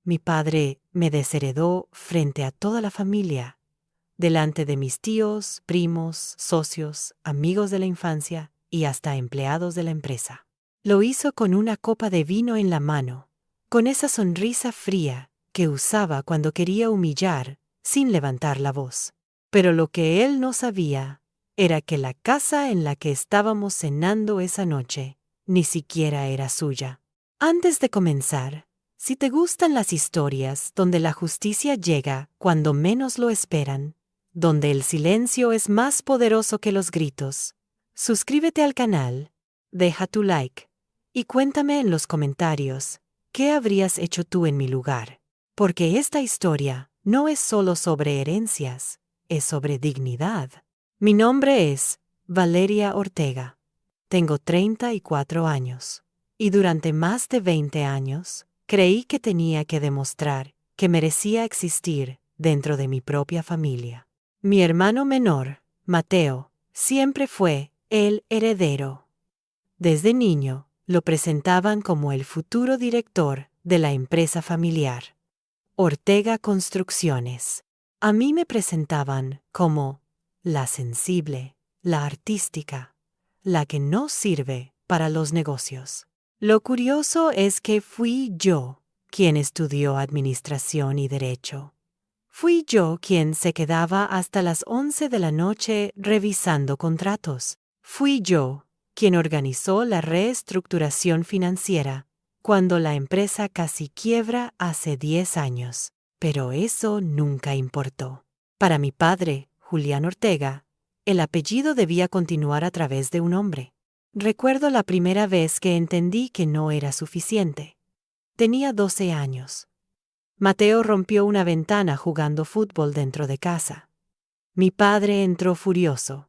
Mi padre me desheredó frente a toda la familia, delante de mis tíos, primos, socios, amigos de la infancia y hasta empleados de la empresa. Lo hizo con una copa de vino en la mano, con esa sonrisa fría que usaba cuando quería humillar sin levantar la voz. Pero lo que él no sabía era que la casa en la que estábamos cenando esa noche ni siquiera era suya. Antes de comenzar, si te gustan las historias donde la justicia llega cuando menos lo esperan, donde el silencio es más poderoso que los gritos, suscríbete al canal, deja tu like y cuéntame en los comentarios qué habrías hecho tú en mi lugar. Porque esta historia no es solo sobre herencias, es sobre dignidad. Mi nombre es Valeria Ortega. Tengo 34 años. Y durante más de 20 años, creí que tenía que demostrar que merecía existir dentro de mi propia familia. Mi hermano menor, Mateo, siempre fue el heredero. Desde niño, lo presentaban como el futuro director de la empresa familiar, Ortega Construcciones. A mí me presentaban como la sensible, la artística, la que no sirve para los negocios. Lo curioso es que fui yo quien estudió administración y derecho. Fui yo quien se quedaba hasta las 11 de la noche revisando contratos. Fui yo quien organizó la reestructuración financiera cuando la empresa casi quiebra hace 10 años. Pero eso nunca importó. Para mi padre, Julián Ortega, el apellido debía continuar a través de un hombre. Recuerdo la primera vez que entendí que no era suficiente. Tenía 12 años. Mateo rompió una ventana jugando fútbol dentro de casa. Mi padre entró furioso,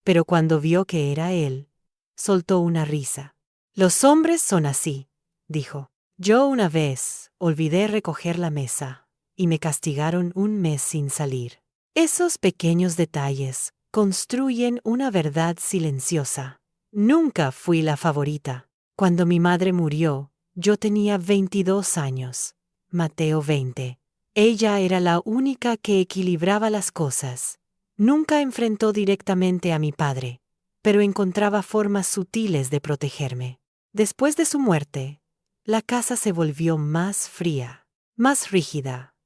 pero cuando vio que era él, soltó una risa. Los hombres son así, dijo. Yo una vez olvidé recoger la mesa y me castigaron un mes sin salir. Esos pequeños detalles construyen una verdad silenciosa. Nunca fui la favorita. Cuando mi madre murió, yo tenía 22 años. Mateo 20. Ella era la única que equilibraba las cosas. Nunca enfrentó directamente a mi padre, pero encontraba formas sutiles de protegerme. Después de su muerte, la casa se volvió más fría, más rígida,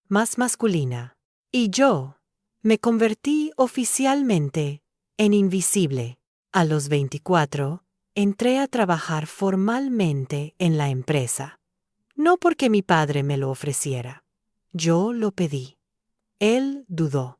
más masculina. Y yo me convertí oficialmente en invisible. A los 24, entré a trabajar formalmente en la empresa. No porque mi padre me lo ofreciera. Yo lo pedí. Él dudó.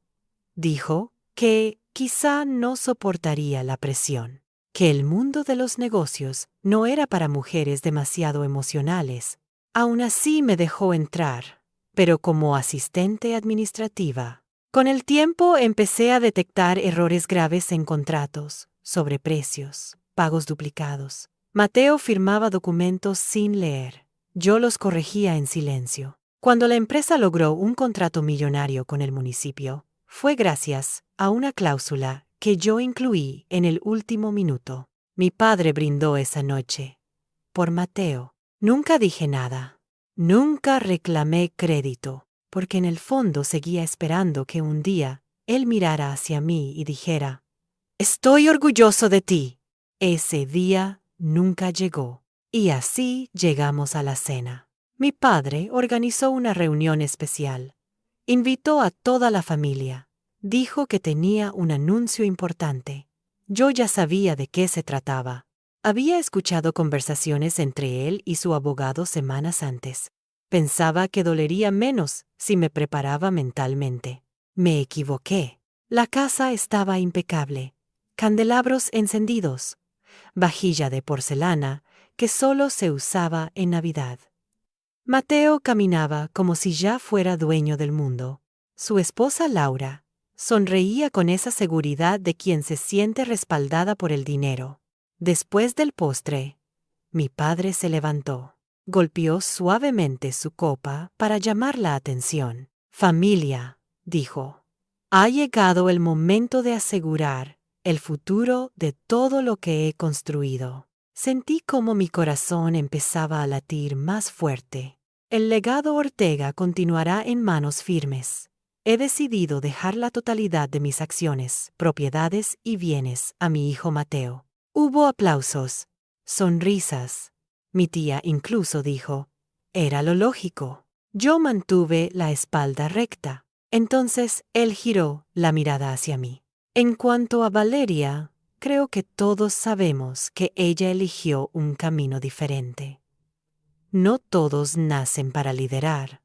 Dijo que quizá no soportaría la presión, que el mundo de los negocios no era para mujeres demasiado emocionales. Aún así me dejó entrar, pero como asistente administrativa. Con el tiempo empecé a detectar errores graves en contratos, sobreprecios, pagos duplicados. Mateo firmaba documentos sin leer. Yo los corregía en silencio. Cuando la empresa logró un contrato millonario con el municipio, fue gracias a una cláusula que yo incluí en el último minuto. Mi padre brindó esa noche. Por Mateo. Nunca dije nada. Nunca reclamé crédito, porque en el fondo seguía esperando que un día él mirara hacia mí y dijera: «Estoy orgulloso de ti». Ese día nunca llegó. Y así llegamos a la cena. Mi padre organizó una reunión especial. Invitó a toda la familia. Dijo que tenía un anuncio importante. Yo ya sabía de qué se trataba. Había escuchado conversaciones entre él y su abogado semanas antes. Pensaba que dolería menos si me preparaba mentalmente. Me equivoqué. La casa estaba impecable. Candelabros encendidos. Vajilla de porcelana que solo se usaba en Navidad. Mateo caminaba como si ya fuera dueño del mundo. Su esposa Laura sonreía con esa seguridad de quien se siente respaldada por el dinero. Después del postre, mi padre se levantó. Golpeó suavemente su copa para llamar la atención. «Familia», dijo, «ha llegado el momento de asegurar el futuro de todo lo que he construido». Sentí como mi corazón empezaba a latir más fuerte. El legado Ortega continuará en manos firmes. He decidido dejar la totalidad de mis acciones, propiedades y bienes a mi hijo Mateo. Hubo aplausos, sonrisas. Mi tía incluso dijo, era lo lógico. Yo mantuve la espalda recta. Entonces él giró la mirada hacia mí. En cuanto a Valeria, creo que todos sabemos que ella eligió un camino diferente. No todos nacen para liderar.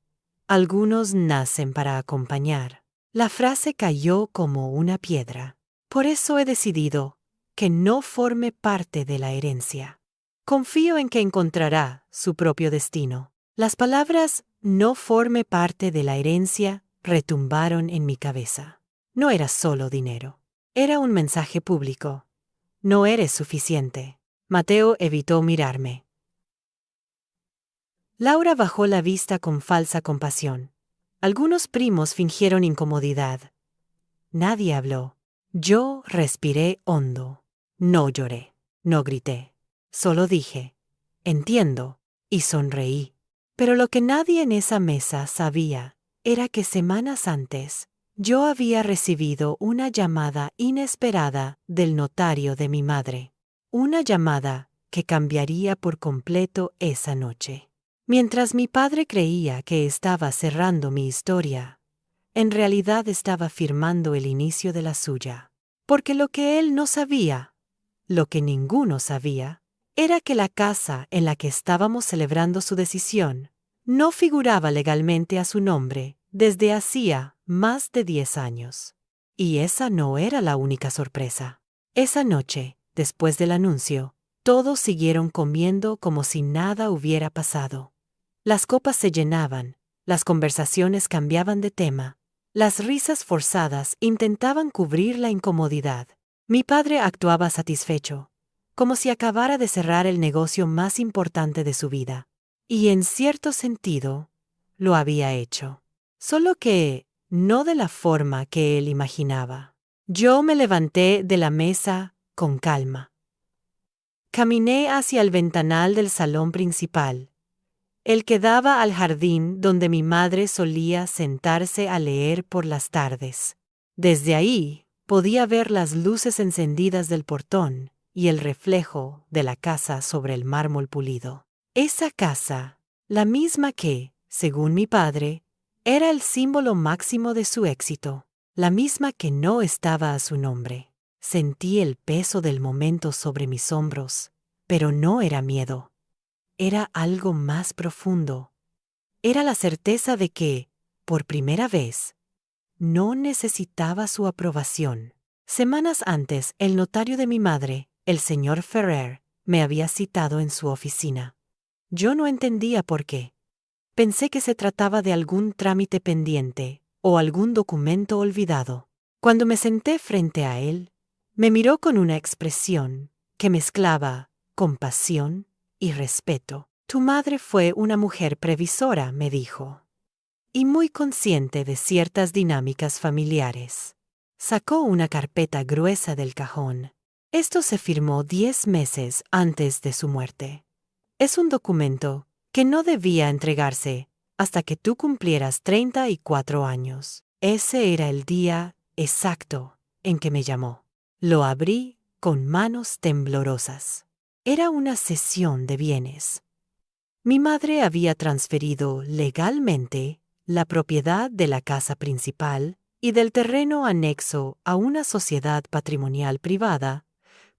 Algunos nacen para acompañar. La frase cayó como una piedra. Por eso he decidido que no forme parte de la herencia. Confío en que encontrará su propio destino. Las palabras "no forme parte de la herencia" retumbaron en mi cabeza. No era solo dinero. Era un mensaje público. No eres suficiente. Mateo evitó mirarme. Laura bajó la vista con falsa compasión. Algunos primos fingieron incomodidad. Nadie habló. Yo respiré hondo. No lloré. No grité. Solo dije, entiendo, y sonreí. Pero lo que nadie en esa mesa sabía era que semanas antes yo había recibido una llamada inesperada del notario de mi madre. Una llamada que cambiaría por completo esa noche. Mientras mi padre creía que estaba cerrando mi historia, en realidad estaba firmando el inicio de la suya. Porque lo que él no sabía, lo que ninguno sabía, era que la casa en la que estábamos celebrando su decisión no figuraba legalmente a su nombre desde hacía más de 10 años. Y esa no era la única sorpresa. Esa noche, después del anuncio, todos siguieron comiendo como si nada hubiera pasado. Las copas se llenaban, las conversaciones cambiaban de tema, las risas forzadas intentaban cubrir la incomodidad. Mi padre actuaba satisfecho, como si acabara de cerrar el negocio más importante de su vida. Y en cierto sentido, lo había hecho. Solo que no de la forma que él imaginaba. Yo me levanté de la mesa con calma. Caminé hacia el ventanal del salón principal, el que daba al jardín donde mi madre solía sentarse a leer por las tardes. Desde ahí podía ver las luces encendidas del portón y el reflejo de la casa sobre el mármol pulido. Esa casa, la misma que, según mi padre, era el símbolo máximo de su éxito, la misma que no estaba a su nombre. Sentí el peso del momento sobre mis hombros, pero no era miedo. Era algo más profundo. Era la certeza de que, por primera vez, no necesitaba su aprobación. Semanas antes, el notario de mi madre, el señor Ferrer, me había citado en su oficina. Yo no entendía por qué. Pensé que se trataba de algún trámite pendiente o algún documento olvidado. Cuando me senté frente a él, me miró con una expresión que mezclaba compasión y respeto. Tu madre fue una mujer previsora, me dijo, y muy consciente de ciertas dinámicas familiares. Sacó una carpeta gruesa del cajón. Esto se firmó 10 meses antes de su muerte. Es un documento que no debía entregarse hasta que tú cumplieras 34 años. Ese era el día exacto en que me llamó. Lo abrí con manos temblorosas. Era una cesión de bienes. Mi madre había transferido legalmente la propiedad de la casa principal y del terreno anexo a una sociedad patrimonial privada,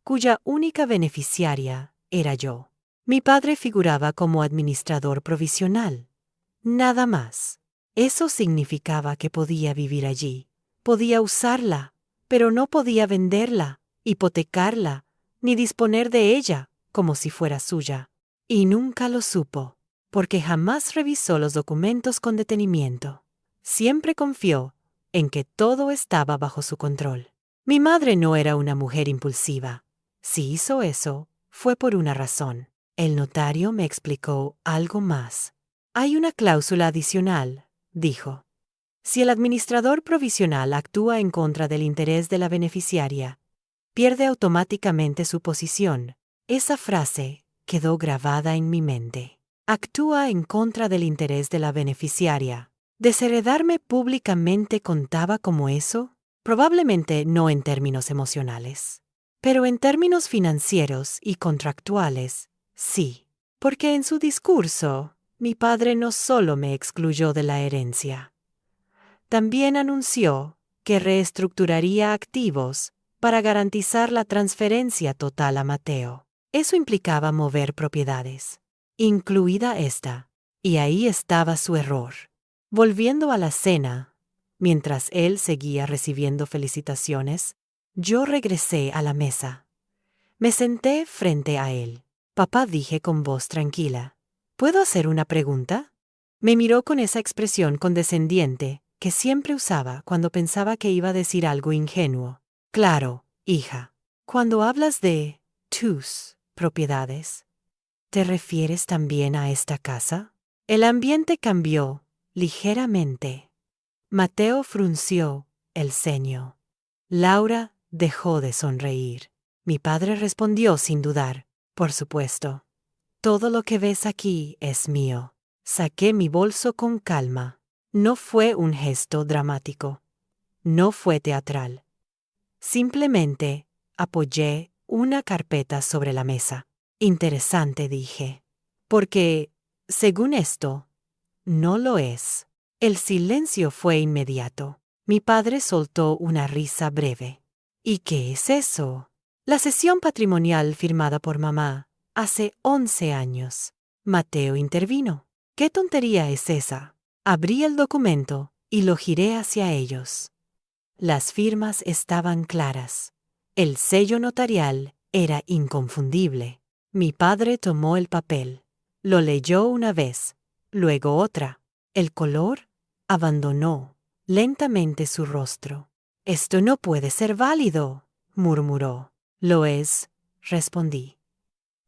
cuya única beneficiaria era yo. Mi padre figuraba como administrador provisional. Nada más. Eso significaba que podía vivir allí, podía usarla, pero no podía venderla, hipotecarla, ni disponer de ella como si fuera suya. Y nunca lo supo, porque jamás revisó los documentos con detenimiento. Siempre confió en que todo estaba bajo su control. Mi madre no era una mujer impulsiva. Si hizo eso, fue por una razón. El notario me explicó algo más. Hay una cláusula adicional, dijo. Si el administrador provisional actúa en contra del interés de la beneficiaria, pierde automáticamente su posición. Esa frase quedó grabada en mi mente. Actúa en contra del interés de la beneficiaria. ¿Desheredarme públicamente contaba como eso? Probablemente no en términos emocionales. Pero en términos financieros y contractuales, sí. Porque en su discurso, mi padre no solo me excluyó de la herencia, también anunció que reestructuraría activos para garantizar la transferencia total a Mateo. Eso implicaba mover propiedades, incluida esta, y ahí estaba su error. Volviendo a la cena, mientras él seguía recibiendo felicitaciones, yo regresé a la mesa. Me senté frente a él. Papá, dije con voz tranquila, ¿puedo hacer una pregunta? Me miró con esa expresión condescendiente que siempre usaba cuando pensaba que iba a decir algo ingenuo. Claro, hija. Cuando hablas de tus propiedades, ¿te refieres también a esta casa? El ambiente cambió ligeramente. Mateo frunció el ceño. Laura dejó de sonreír. Mi padre respondió sin dudar. Por supuesto. Todo lo que ves aquí es mío. Saqué mi bolso con calma. No fue un gesto dramático. No fue teatral. Simplemente apoyé una carpeta sobre la mesa. Interesante, dije. Porque, según esto, no lo es. El silencio fue inmediato. Mi padre soltó una risa breve. ¿Y qué es eso? La cesión patrimonial firmada por mamá hace 11 años. Mateo intervino. ¿Qué tontería es esa? Abrí el documento y lo giré hacia ellos. Las firmas estaban claras. El sello notarial era inconfundible. Mi padre tomó el papel. Lo leyó una vez, luego otra. El color abandonó lentamente su rostro. «Esto no puede ser válido», murmuró. «Lo es», respondí.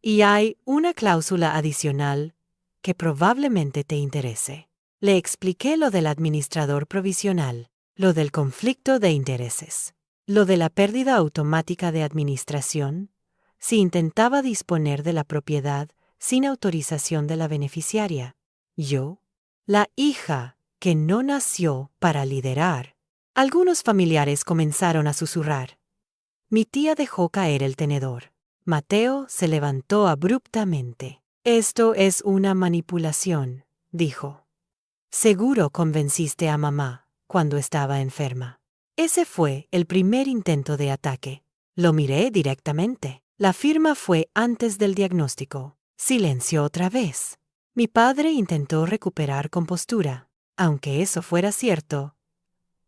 «Y hay una cláusula adicional que probablemente te interese». Le expliqué lo del administrador provisional, lo del conflicto de intereses, lo de la pérdida automática de administración, si intentaba disponer de la propiedad sin autorización de la beneficiaria. Yo, la hija que no nació para liderar. Algunos familiares comenzaron a susurrar. Mi tía dejó caer el tenedor. Mateo se levantó abruptamente. «Esto es una manipulación», dijo. «Seguro convenciste a mamá cuando estaba enferma». Ese fue el primer intento de ataque. Lo miré directamente. La firma fue antes del diagnóstico. Silencio otra vez. Mi padre intentó recuperar compostura. Aunque eso fuera cierto,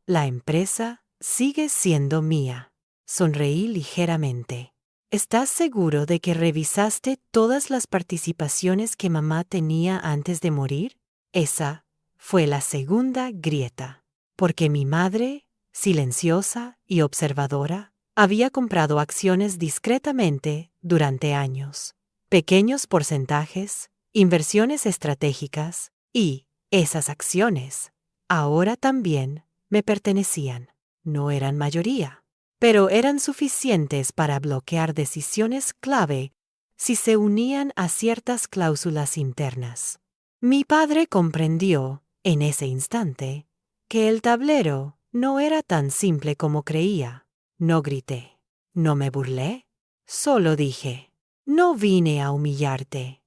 la empresa sigue siendo mía. Sonreí ligeramente. ¿Estás seguro de que revisaste todas las participaciones que mamá tenía antes de morir? Esa fue la segunda grieta. Porque mi madre, silenciosa y observadora, había comprado acciones discretamente durante años. Pequeños porcentajes, inversiones estratégicas y esas acciones ahora también me pertenecían. No eran mayoría, pero eran suficientes para bloquear decisiones clave si se unían a ciertas cláusulas internas. Mi padre comprendió, en ese instante, que el tablero no era tan simple como creía. No grité, no me burlé, solo dije, no vine a humillarte.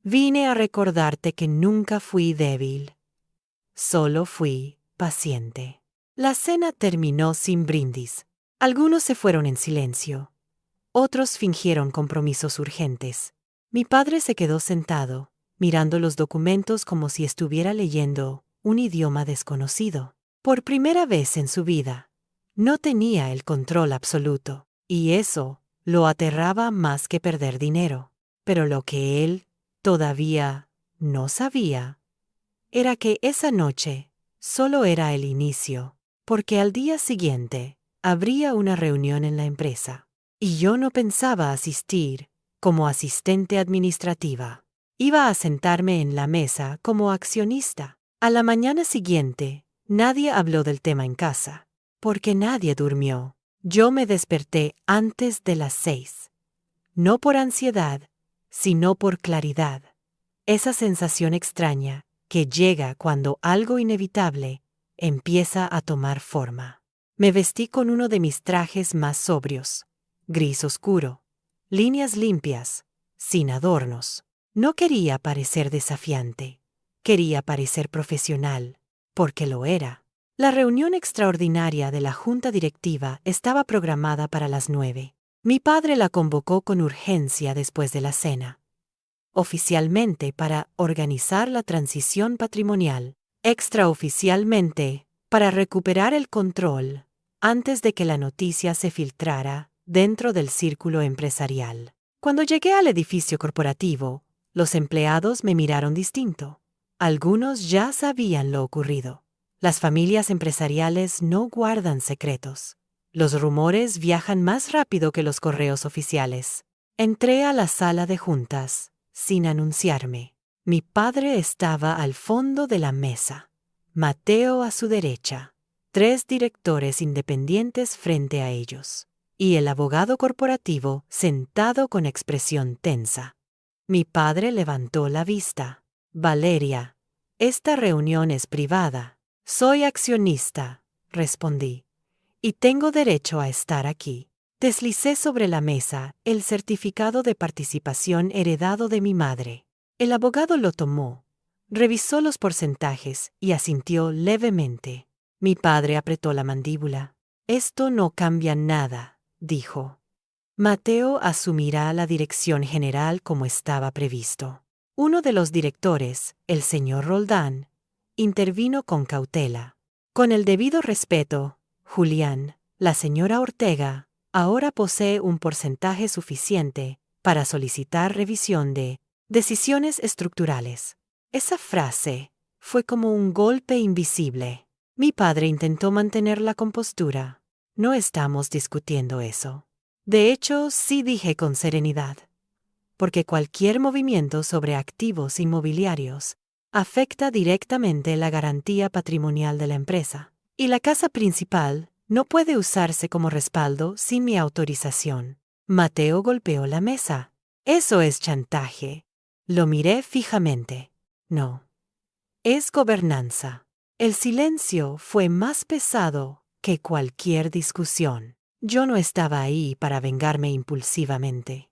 Vine a recordarte que nunca fui débil. Solo fui paciente. La cena terminó sin brindis. Algunos se fueron en silencio. Otros fingieron compromisos urgentes. Mi padre se quedó sentado, mirando los documentos como si estuviera leyendo un idioma desconocido. Por primera vez en su vida, no tenía el control absoluto, y eso lo aterraba más que perder dinero. Pero lo que él todavía no sabía era que esa noche solo era el inicio, porque al día siguiente habría una reunión en la empresa, y yo no pensaba asistir como asistente administrativa. Iba a sentarme en la mesa como accionista. A la mañana siguiente, nadie habló del tema en casa, porque nadie durmió. Yo me desperté antes de las 6, no por ansiedad, sino por claridad. Esa sensación extraña que llega cuando algo inevitable empieza a tomar forma. Me vestí con uno de mis trajes más sobrios, gris oscuro, líneas limpias, sin adornos. No quería parecer desafiante, quería parecer profesional, porque lo era. La reunión extraordinaria de la junta directiva estaba programada para las 9. Mi padre la convocó con urgencia después de la cena, oficialmente para organizar la transición patrimonial, extraoficialmente para recuperar el control antes de que la noticia se filtrara dentro del círculo empresarial. Cuando llegué al edificio corporativo, los empleados me miraron distinto. Algunos ya sabían lo ocurrido. Las familias empresariales no guardan secretos. Los rumores viajan más rápido que los correos oficiales. Entré a la sala de juntas, sin anunciarme. Mi padre estaba al fondo de la mesa, Mateo a su derecha, 3 directores independientes frente a ellos, y el abogado corporativo sentado con expresión tensa. Mi padre levantó la vista. Valeria, esta reunión es privada. Soy accionista, respondí, y tengo derecho a estar aquí. Deslicé sobre la mesa el certificado de participación heredado de mi madre. El abogado lo tomó, revisó los porcentajes y asintió levemente. Mi padre apretó la mandíbula. Esto no cambia nada, dijo. Mateo asumirá la dirección general como estaba previsto. Uno de los directores, el señor Roldán, intervino con cautela. Con el debido respeto, Julián, la señora Ortega, ahora posee un porcentaje suficiente para solicitar revisión de decisiones estructurales. Esa frase fue como un golpe invisible. Mi padre intentó mantener la compostura. No estamos discutiendo eso. De hecho, sí dije con serenidad, porque cualquier movimiento sobre activos inmobiliarios afecta directamente la garantía patrimonial de la empresa, y la casa principal no puede usarse como respaldo sin mi autorización. Mateo golpeó la mesa. Eso es chantaje. Lo miré fijamente. No. Es gobernanza. El silencio fue más pesado que cualquier discusión. Yo no estaba ahí para vengarme impulsivamente.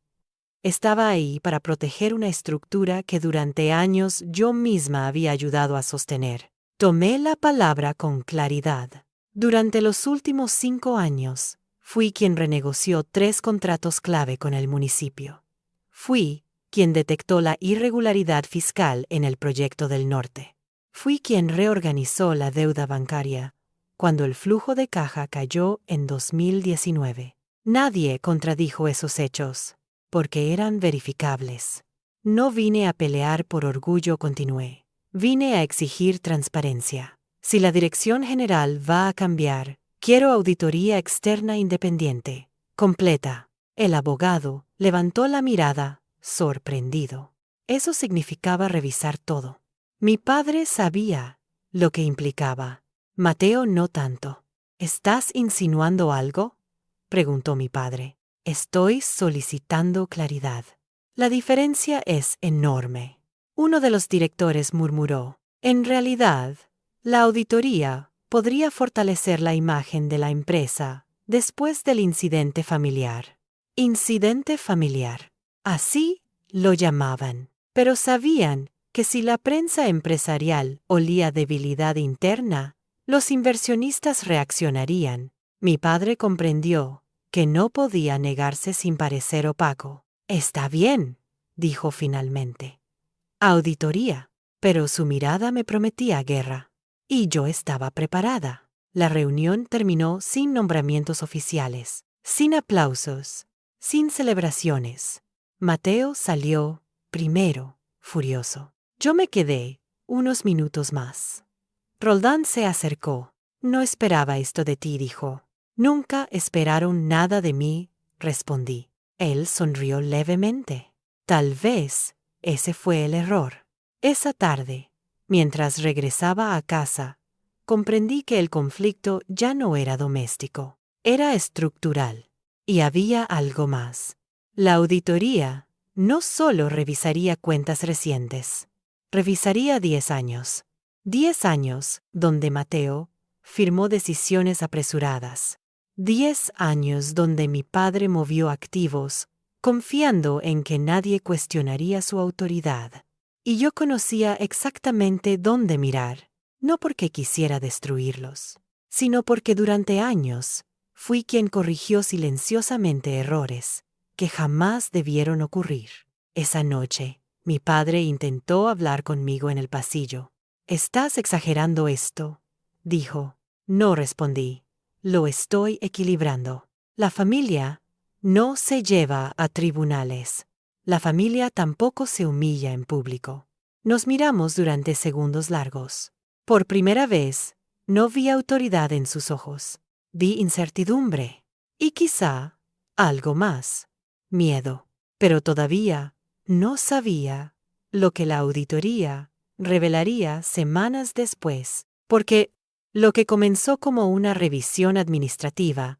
Estaba ahí para proteger una estructura que durante años yo misma había ayudado a sostener. Tomé la palabra con claridad. Durante los últimos 5 años, fui quien renegoció 3 contratos clave con el municipio. Fui quien detectó la irregularidad fiscal en el proyecto del norte. Fui quien reorganizó la deuda bancaria cuando el flujo de caja cayó en 2019. Nadie contradijo esos hechos, porque eran verificables. No vine a pelear por orgullo, continué. Vine a exigir transparencia. Si la dirección general va a cambiar, quiero auditoría externa independiente, completa. El abogado levantó la mirada, sorprendido. Eso significaba revisar todo. Mi padre sabía lo que implicaba. Mateo no tanto. ¿Estás insinuando algo?, preguntó mi padre. Estoy solicitando claridad. La diferencia es enorme. Uno de los directores murmuró. En realidad, la auditoría podría fortalecer la imagen de la empresa después del incidente familiar. Incidente familiar. Así lo llamaban. Pero sabían que si la prensa empresarial olía debilidad interna, los inversionistas reaccionarían. Mi padre comprendió que no podía negarse sin parecer opaco. Está bien, dijo finalmente. Auditoría. Pero su mirada me prometía guerra. Y yo estaba preparada. La reunión terminó sin nombramientos oficiales, sin aplausos, sin celebraciones. Mateo salió primero, furioso. Yo me quedé unos minutos más. Roldán se acercó. No esperaba esto de ti, dijo. Nunca esperaron nada de mí, respondí. Él sonrió levemente. Tal vez ese fue el error. Esa tarde, mientras regresaba a casa, comprendí que el conflicto ya no era doméstico, era estructural, y había algo más. La auditoría no solo revisaría cuentas recientes, revisaría 10 años. 10 años donde Mateo firmó decisiones apresuradas. 10 años donde mi padre movió activos, confiando en que nadie cuestionaría su autoridad. Y yo conocía exactamente dónde mirar, no porque quisiera destruirlos, sino porque durante años fui quien corrigió silenciosamente errores que jamás debieron ocurrir. Esa noche, mi padre intentó hablar conmigo en el pasillo. «¿Estás exagerando esto?», dijo. No respondí. «Lo estoy equilibrando. La familia no se lleva a tribunales. La familia tampoco se humilla en público». Nos miramos durante segundos largos. Por primera vez, no vi autoridad en sus ojos. Vi incertidumbre. Y quizá algo más. Miedo. Pero todavía no sabía lo que la auditoría revelaría semanas después, porque lo que comenzó como una revisión administrativa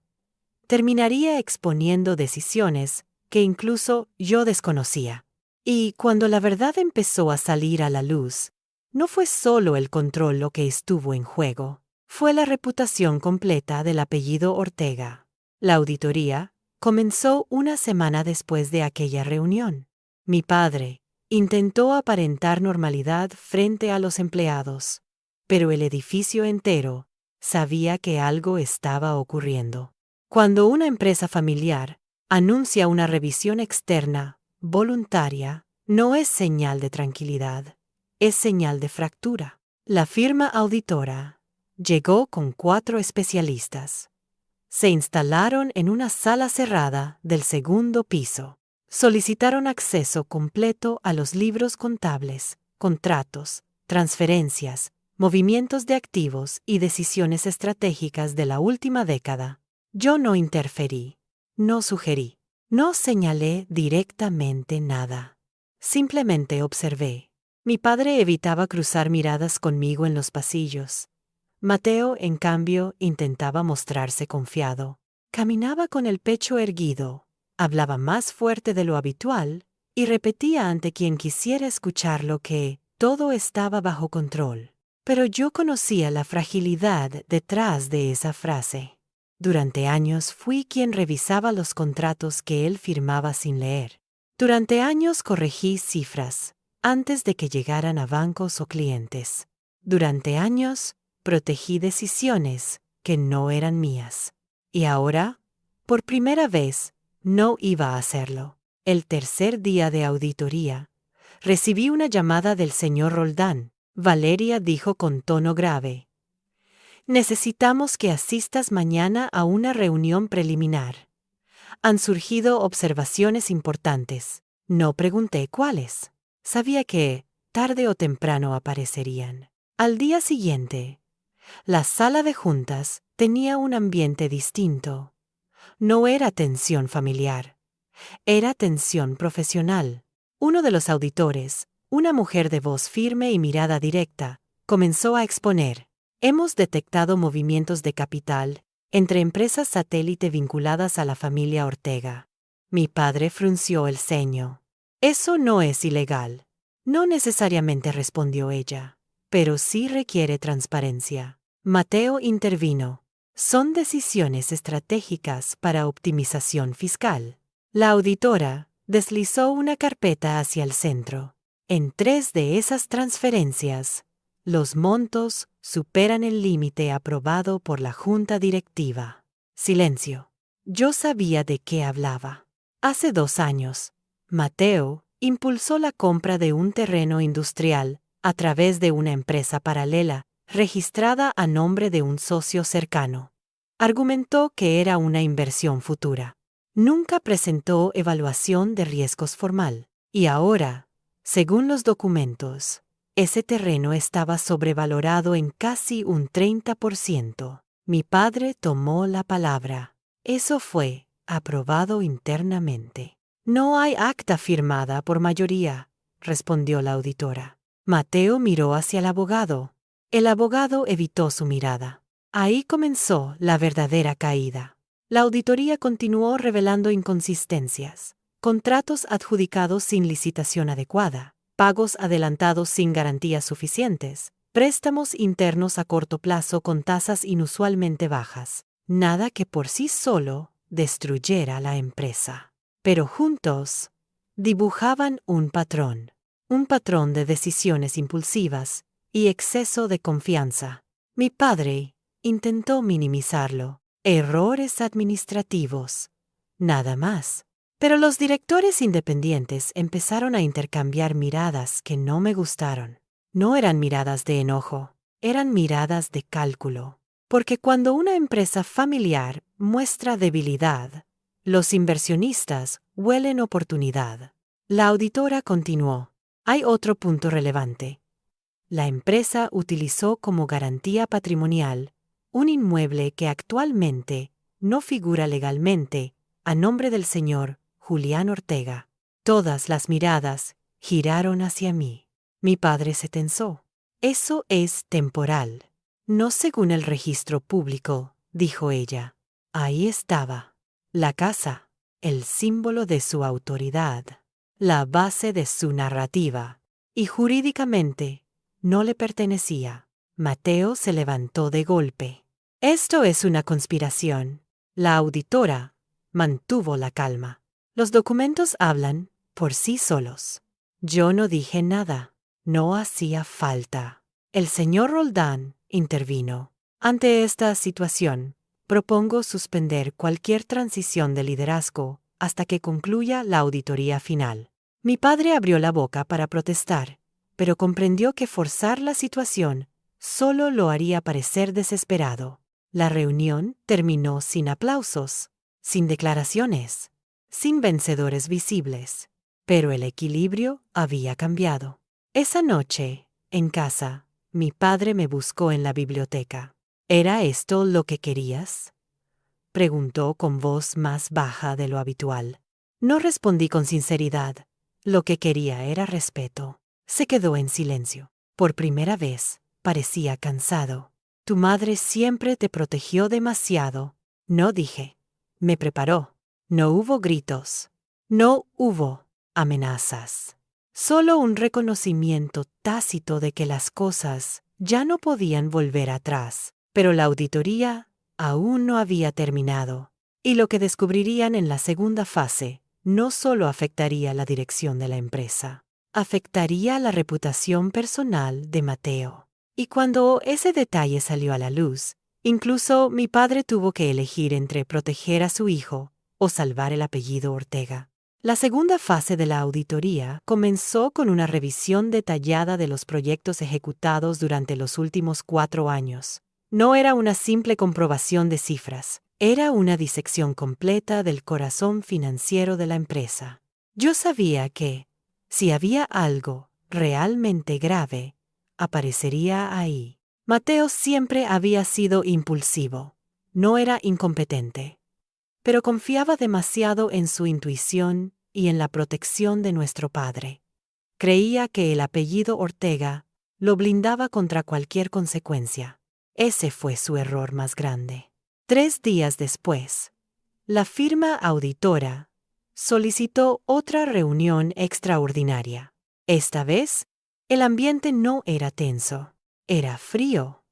terminaría exponiendo decisiones que incluso yo desconocía. Y cuando la verdad empezó a salir a la luz, no fue solo el control lo que estuvo en juego, fue la reputación completa del apellido Ortega. La auditoría comenzó una semana después de aquella reunión. Mi padre intentó aparentar normalidad frente a los empleados, pero el edificio entero sabía que algo estaba ocurriendo. Cuando una empresa familiar anuncia una revisión externa, voluntaria, no es señal de tranquilidad, es señal de fractura. La firma auditora llegó con 4 especialistas. Se instalaron en una sala cerrada del segundo piso. Solicitaron acceso completo a los libros contables, contratos, transferencias, movimientos de activos y decisiones estratégicas de la última década. Yo no interferí, no sugerí, no señalé directamente nada. Simplemente observé. Mi padre evitaba cruzar miradas conmigo en los pasillos. Mateo, en cambio, intentaba mostrarse confiado. Caminaba con el pecho erguido, hablaba más fuerte de lo habitual y repetía ante quien quisiera escucharlo que todo estaba bajo control. Pero yo conocía la fragilidad detrás de esa frase. Durante años fui quien revisaba los contratos que él firmaba sin leer. Durante años corregí cifras antes de que llegaran a bancos o clientes. Durante años protegí decisiones que no eran mías. Y ahora, por primera vez, no iba a hacerlo. El tercer día de auditoría, recibí una llamada del señor Roldán. Valeria dijo con tono grave: «Necesitamos que asistas mañana a una reunión preliminar. Han surgido observaciones importantes». No pregunté cuáles. Sabía que, tarde o temprano, aparecerían. Al día siguiente, la sala de juntas tenía un ambiente distinto. No era tensión familiar, era tensión profesional. Uno de los auditores, una mujer de voz firme y mirada directa, comenzó a exponer: «Hemos detectado movimientos de capital entre empresas satélite vinculadas a la familia Ortega». Mi padre frunció el ceño. «Eso no es ilegal». «No necesariamente», respondió ella, «pero sí requiere transparencia». Mateo intervino. «Son decisiones estratégicas para optimización fiscal». La auditora deslizó una carpeta hacia el centro. En 3 de esas transferencias, los montos superan el límite aprobado por la junta directiva. Silencio. Yo sabía de qué hablaba. Hace 2 años, Mateo impulsó la compra de un terreno industrial a través de una empresa paralela registrada a nombre de un socio cercano. Argumentó que era una inversión futura. Nunca presentó evaluación de riesgos formal. Y ahora, según los documentos, ese terreno estaba sobrevalorado en casi un 30%. Mi padre tomó la palabra. «Eso fue aprobado internamente». «No hay acta firmada por mayoría», respondió la auditora. Mateo miró hacia el abogado. El abogado evitó su mirada. Ahí comenzó la verdadera caída. La auditoría continuó revelando inconsistencias. contratos adjudicados sin licitación adecuada, pagos adelantados sin garantías suficientes, préstamos internos a corto plazo con tasas inusualmente bajas. Nada que por sí solo destruyera la empresa. Pero juntos dibujaban un patrón de decisiones impulsivas y exceso de confianza. Mi padre intentó minimizarlo. Errores administrativos. Nada más. Pero los directores independientes empezaron a intercambiar miradas que no me gustaron. No eran miradas de enojo, eran miradas de cálculo. Porque cuando una empresa familiar muestra debilidad, los inversionistas huelen oportunidad. La auditora continuó. Hay otro punto relevante. La empresa utilizó como garantía patrimonial un inmueble que actualmente no figura legalmente a nombre del señor Julián Ortega. Todas las miradas giraron hacia mí. Mi padre se tensó. Eso es temporal. No según el registro público, dijo ella. Ahí estaba. La casa, el símbolo de su autoridad, la base de su narrativa. Y jurídicamente, no le pertenecía. Mateo se levantó de golpe. Esto es una conspiración. La auditora mantuvo la calma. Los documentos hablan por sí solos. Yo no dije nada. No hacía falta. El señor Roldán intervino. Ante esta situación, propongo suspender cualquier transición de liderazgo hasta que concluya la auditoría final. Mi padre abrió la boca para protestar, pero comprendió que forzar la situación solo lo haría parecer desesperado. La reunión terminó sin aplausos, sin declaraciones, sin vencedores visibles, pero el equilibrio había cambiado. Esa noche, en casa, mi padre me buscó en la biblioteca. ¿Era esto lo que querías?, preguntó con voz más baja de lo habitual. No respondí con sinceridad. Lo que quería era respeto. Se quedó en silencio. Por primera vez, parecía cansado. Tu madre siempre te protegió demasiado. No dije. Me preparó. No hubo gritos. No hubo amenazas. Solo un reconocimiento tácito de que las cosas ya no podían volver atrás. Pero la auditoría aún no había terminado. Y lo que descubrirían en la segunda fase no solo afectaría la dirección de la empresa, afectaría la reputación personal de Mateo. Y cuando ese detalle salió a la luz, incluso mi padre tuvo que elegir entre proteger a su hijo o salvar el apellido Ortega. La segunda fase de la auditoría comenzó con una revisión detallada de los proyectos ejecutados durante los últimos 4 años. No era una simple comprobación de cifras, era una disección completa del corazón financiero de la empresa. Yo sabía que, si había algo realmente grave, aparecería ahí. Mateo siempre había sido impulsivo, no era incompetente, pero confiaba demasiado en su intuición y en la protección de nuestro padre. Creía que el apellido Ortega lo blindaba contra cualquier consecuencia. Ese fue su error más grande. 3 días después, la firma auditora solicitó otra reunión extraordinaria. Esta vez, el ambiente no era tenso, era frío.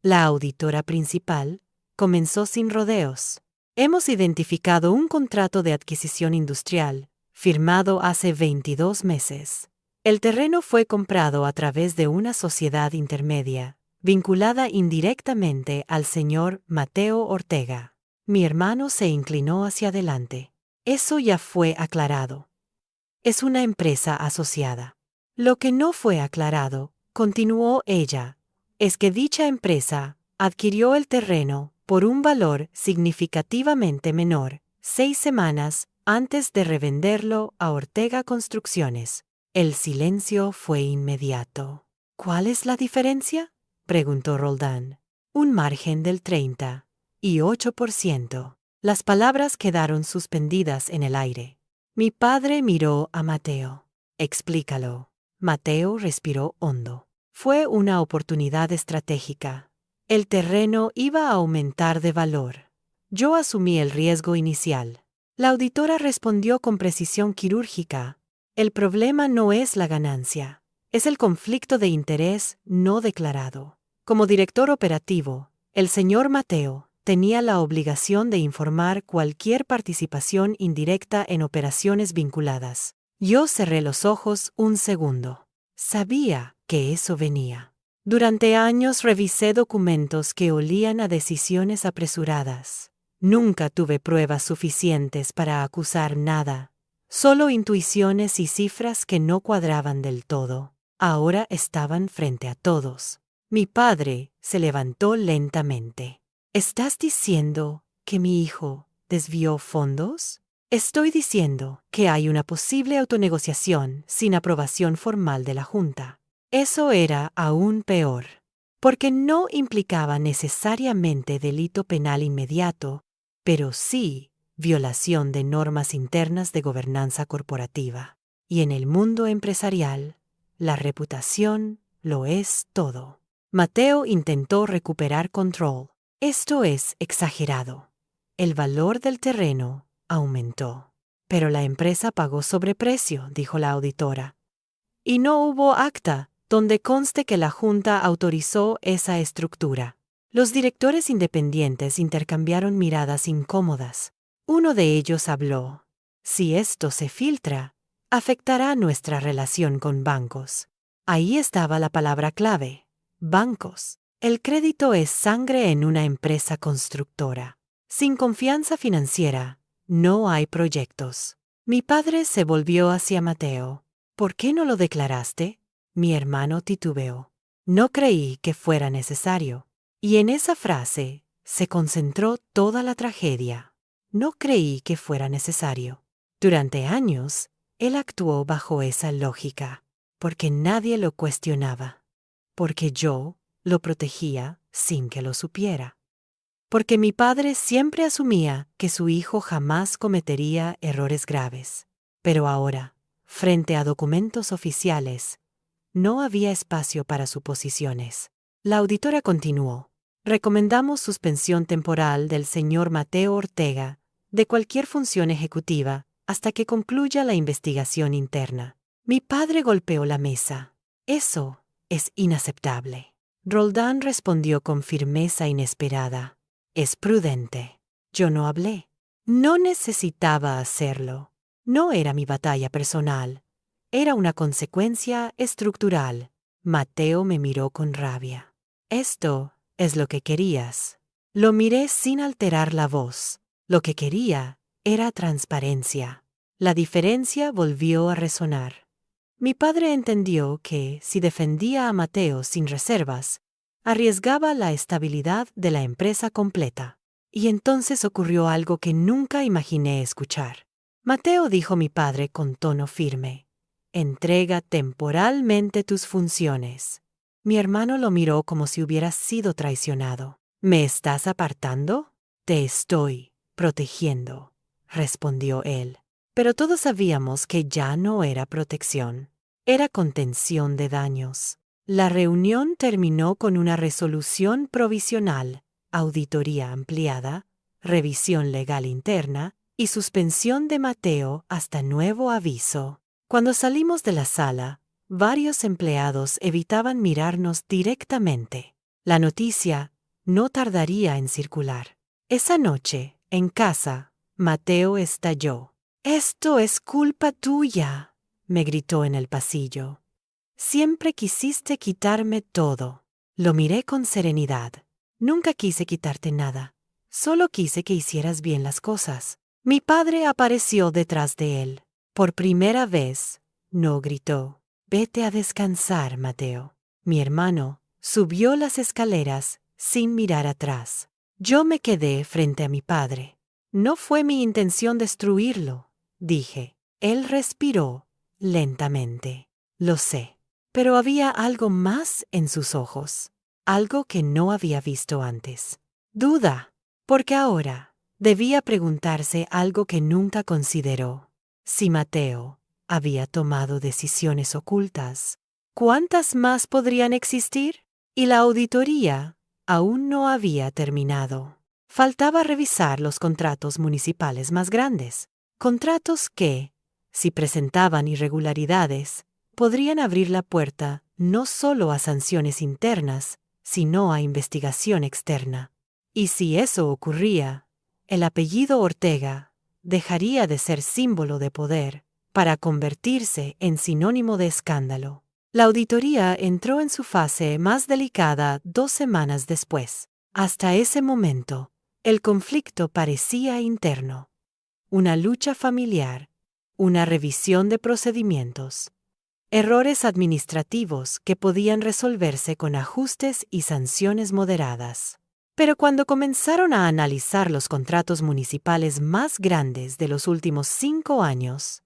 La auditora principal comenzó sin rodeos. Hemos identificado un contrato de adquisición industrial, firmado hace 22 meses. El terreno fue comprado a través de una sociedad intermedia, vinculada indirectamente al señor Mateo Ortega. Mi hermano se inclinó hacia adelante. Eso ya fue aclarado. Es una empresa asociada. Lo que no fue aclarado, continuó ella, es que dicha empresa adquirió el terreno por un valor significativamente menor, 6 semanas antes de revenderlo a Ortega Construcciones. El silencio fue inmediato. ¿Cuál es la diferencia?, preguntó Roldán. Un margen del 38%. Las palabras quedaron suspendidas en el aire. Mi padre miró a Mateo. Explícalo. Mateo respiró hondo. Fue una oportunidad estratégica. El terreno iba a aumentar de valor. Yo asumí el riesgo inicial. La auditora respondió con precisión quirúrgica: el problema no es la ganancia, es el conflicto de interés no declarado. Como director operativo, el señor Mateo tenía la obligación de informar cualquier participación indirecta en operaciones vinculadas. Yo cerré los ojos un segundo. Sabía que eso venía. Durante años revisé documentos que olían a decisiones apresuradas. Nunca tuve pruebas suficientes para acusar nada, solo intuiciones y cifras que no cuadraban del todo. Ahora estaban frente a todos. Mi padre se levantó lentamente. ¿Estás diciendo que mi hijo desvió fondos? Estoy diciendo que hay una posible autonegociación sin aprobación formal de la Junta. Eso era aún peor, porque no implicaba necesariamente delito penal inmediato, pero sí violación de normas internas de gobernanza corporativa. Y en el mundo empresarial, la reputación lo es todo. Mateo intentó recuperar control. Esto es exagerado. El valor del terreno aumentó. Pero la empresa pagó sobreprecio, dijo la auditora. Y no hubo acta donde conste que la Junta autorizó esa estructura. Los directores independientes intercambiaron miradas incómodas. Uno de ellos habló: si esto se filtra, afectará nuestra relación con bancos. Ahí estaba la palabra clave: bancos. El crédito es sangre en una empresa constructora. Sin confianza financiera, no hay proyectos. Mi padre se volvió hacia Mateo. ¿Por qué no lo declaraste? Mi hermano titubeó. No creí que fuera necesario. Y en esa frase se concentró toda la tragedia. No creí que fuera necesario. Durante años, él actuó bajo esa lógica, porque nadie lo cuestionaba. Porque yo lo protegía sin que lo supiera. Porque mi padre siempre asumía que su hijo jamás cometería errores graves. Pero ahora, frente a documentos oficiales, no había espacio para suposiciones. La auditora continuó: recomendamos suspensión temporal del señor Mateo Ortega de cualquier función ejecutiva hasta que concluya la investigación interna. Mi padre golpeó la mesa. Eso es inaceptable. Roldán respondió con firmeza inesperada: es prudente. Yo no hablé. No necesitaba hacerlo. No era mi batalla personal. Era una consecuencia estructural. Mateo me miró con rabia. Esto es lo que querías. Lo miré sin alterar la voz. Lo que quería era transparencia. La diferencia volvió a resonar. Mi padre entendió que, si defendía a Mateo sin reservas, arriesgaba la estabilidad de la empresa completa. Y entonces ocurrió algo que nunca imaginé escuchar. Mateo, dijo mi padre con tono firme: entrega temporalmente tus funciones. Mi hermano lo miró como si hubiera sido traicionado. ¿Me estás apartando? Te estoy protegiendo, respondió él. Pero todos sabíamos que ya no era protección. Era contención de daños. La reunión terminó con una resolución provisional, auditoría ampliada, revisión legal interna y suspensión de Mateo hasta nuevo aviso. Cuando salimos de la sala, varios empleados evitaban mirarnos directamente. La noticia no tardaría en circular. Esa noche, en casa, Mateo estalló. «Esto es culpa tuya», me gritó en el pasillo. «Siempre quisiste quitarme todo». Lo miré con serenidad. «Nunca quise quitarte nada. Solo quise que hicieras bien las cosas». Mi padre apareció detrás de él. Por primera vez, no gritó: «Vete a descansar, Mateo». Mi hermano subió las escaleras sin mirar atrás. Yo me quedé frente a mi padre. «No fue mi intención destruirlo», dije. Él respiró lentamente. «Lo sé». Pero había algo más en sus ojos, algo que no había visto antes. Duda, porque ahora debía preguntarse algo que nunca consideró. Si Mateo había tomado decisiones ocultas, ¿cuántas más podrían existir? Y la auditoría aún no había terminado. Faltaba revisar los contratos municipales más grandes, contratos que, si presentaban irregularidades, podrían abrir la puerta no solo a sanciones internas, sino a investigación externa. Y si eso ocurría, el apellido Ortega dejaría de ser símbolo de poder para convertirse en sinónimo de escándalo. La auditoría entró en su fase más delicada 2 semanas después. Hasta ese momento, el conflicto parecía interno. Una lucha familiar, una revisión de procedimientos, errores administrativos que podían resolverse con ajustes y sanciones moderadas. Pero cuando comenzaron a analizar los contratos municipales más grandes de los últimos 5 años,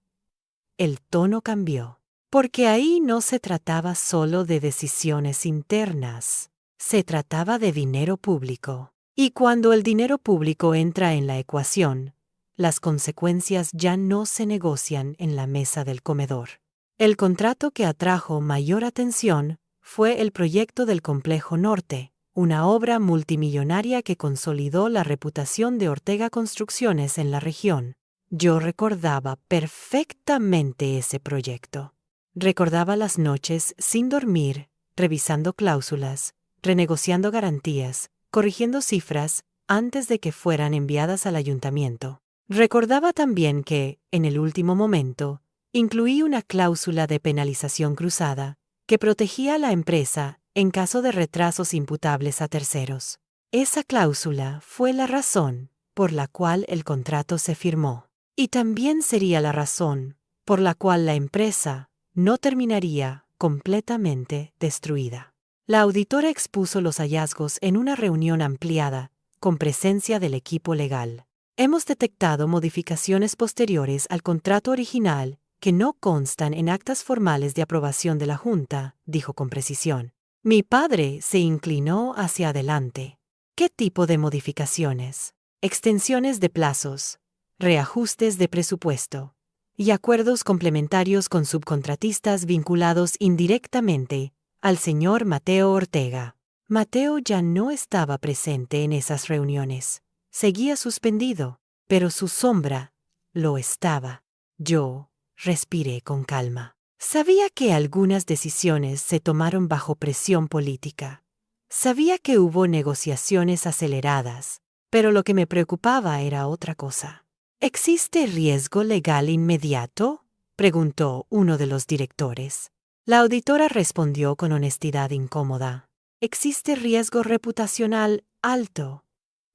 el tono cambió. Porque ahí no se trataba solo de decisiones internas, se trataba de dinero público. Y cuando el dinero público entra en la ecuación, las consecuencias ya no se negocian en la mesa del comedor. El contrato que atrajo mayor atención fue el proyecto del Complejo Norte, una obra multimillonaria que consolidó la reputación de Ortega Construcciones en la región. Yo recordaba perfectamente ese proyecto. Recordaba las noches sin dormir, revisando cláusulas, renegociando garantías, corrigiendo cifras antes de que fueran enviadas al ayuntamiento. Recordaba también que, en el último momento, incluí una cláusula de penalización cruzada que protegía a la empresa en caso de retrasos imputables a terceros. Esa cláusula fue la razón por la cual el contrato se firmó. Y también sería la razón por la cual la empresa no terminaría completamente destruida. La auditora expuso los hallazgos en una reunión ampliada, con presencia del equipo legal. Hemos detectado modificaciones posteriores al contrato original que no constan en actas formales de aprobación de la Junta, dijo con precisión. Mi padre se inclinó hacia adelante. ¿Qué tipo de modificaciones? Extensiones de plazos, reajustes de presupuesto y acuerdos complementarios con subcontratistas vinculados indirectamente al señor Mateo Ortega. Mateo ya no estaba presente en esas reuniones. Seguía suspendido, pero su sombra lo estaba. Yo respiré con calma. Sabía que algunas decisiones se tomaron bajo presión política. Sabía que hubo negociaciones aceleradas, pero lo que me preocupaba era otra cosa. ¿Existe riesgo legal inmediato?, preguntó uno de los directores. La auditora respondió con honestidad incómoda. Existe riesgo reputacional alto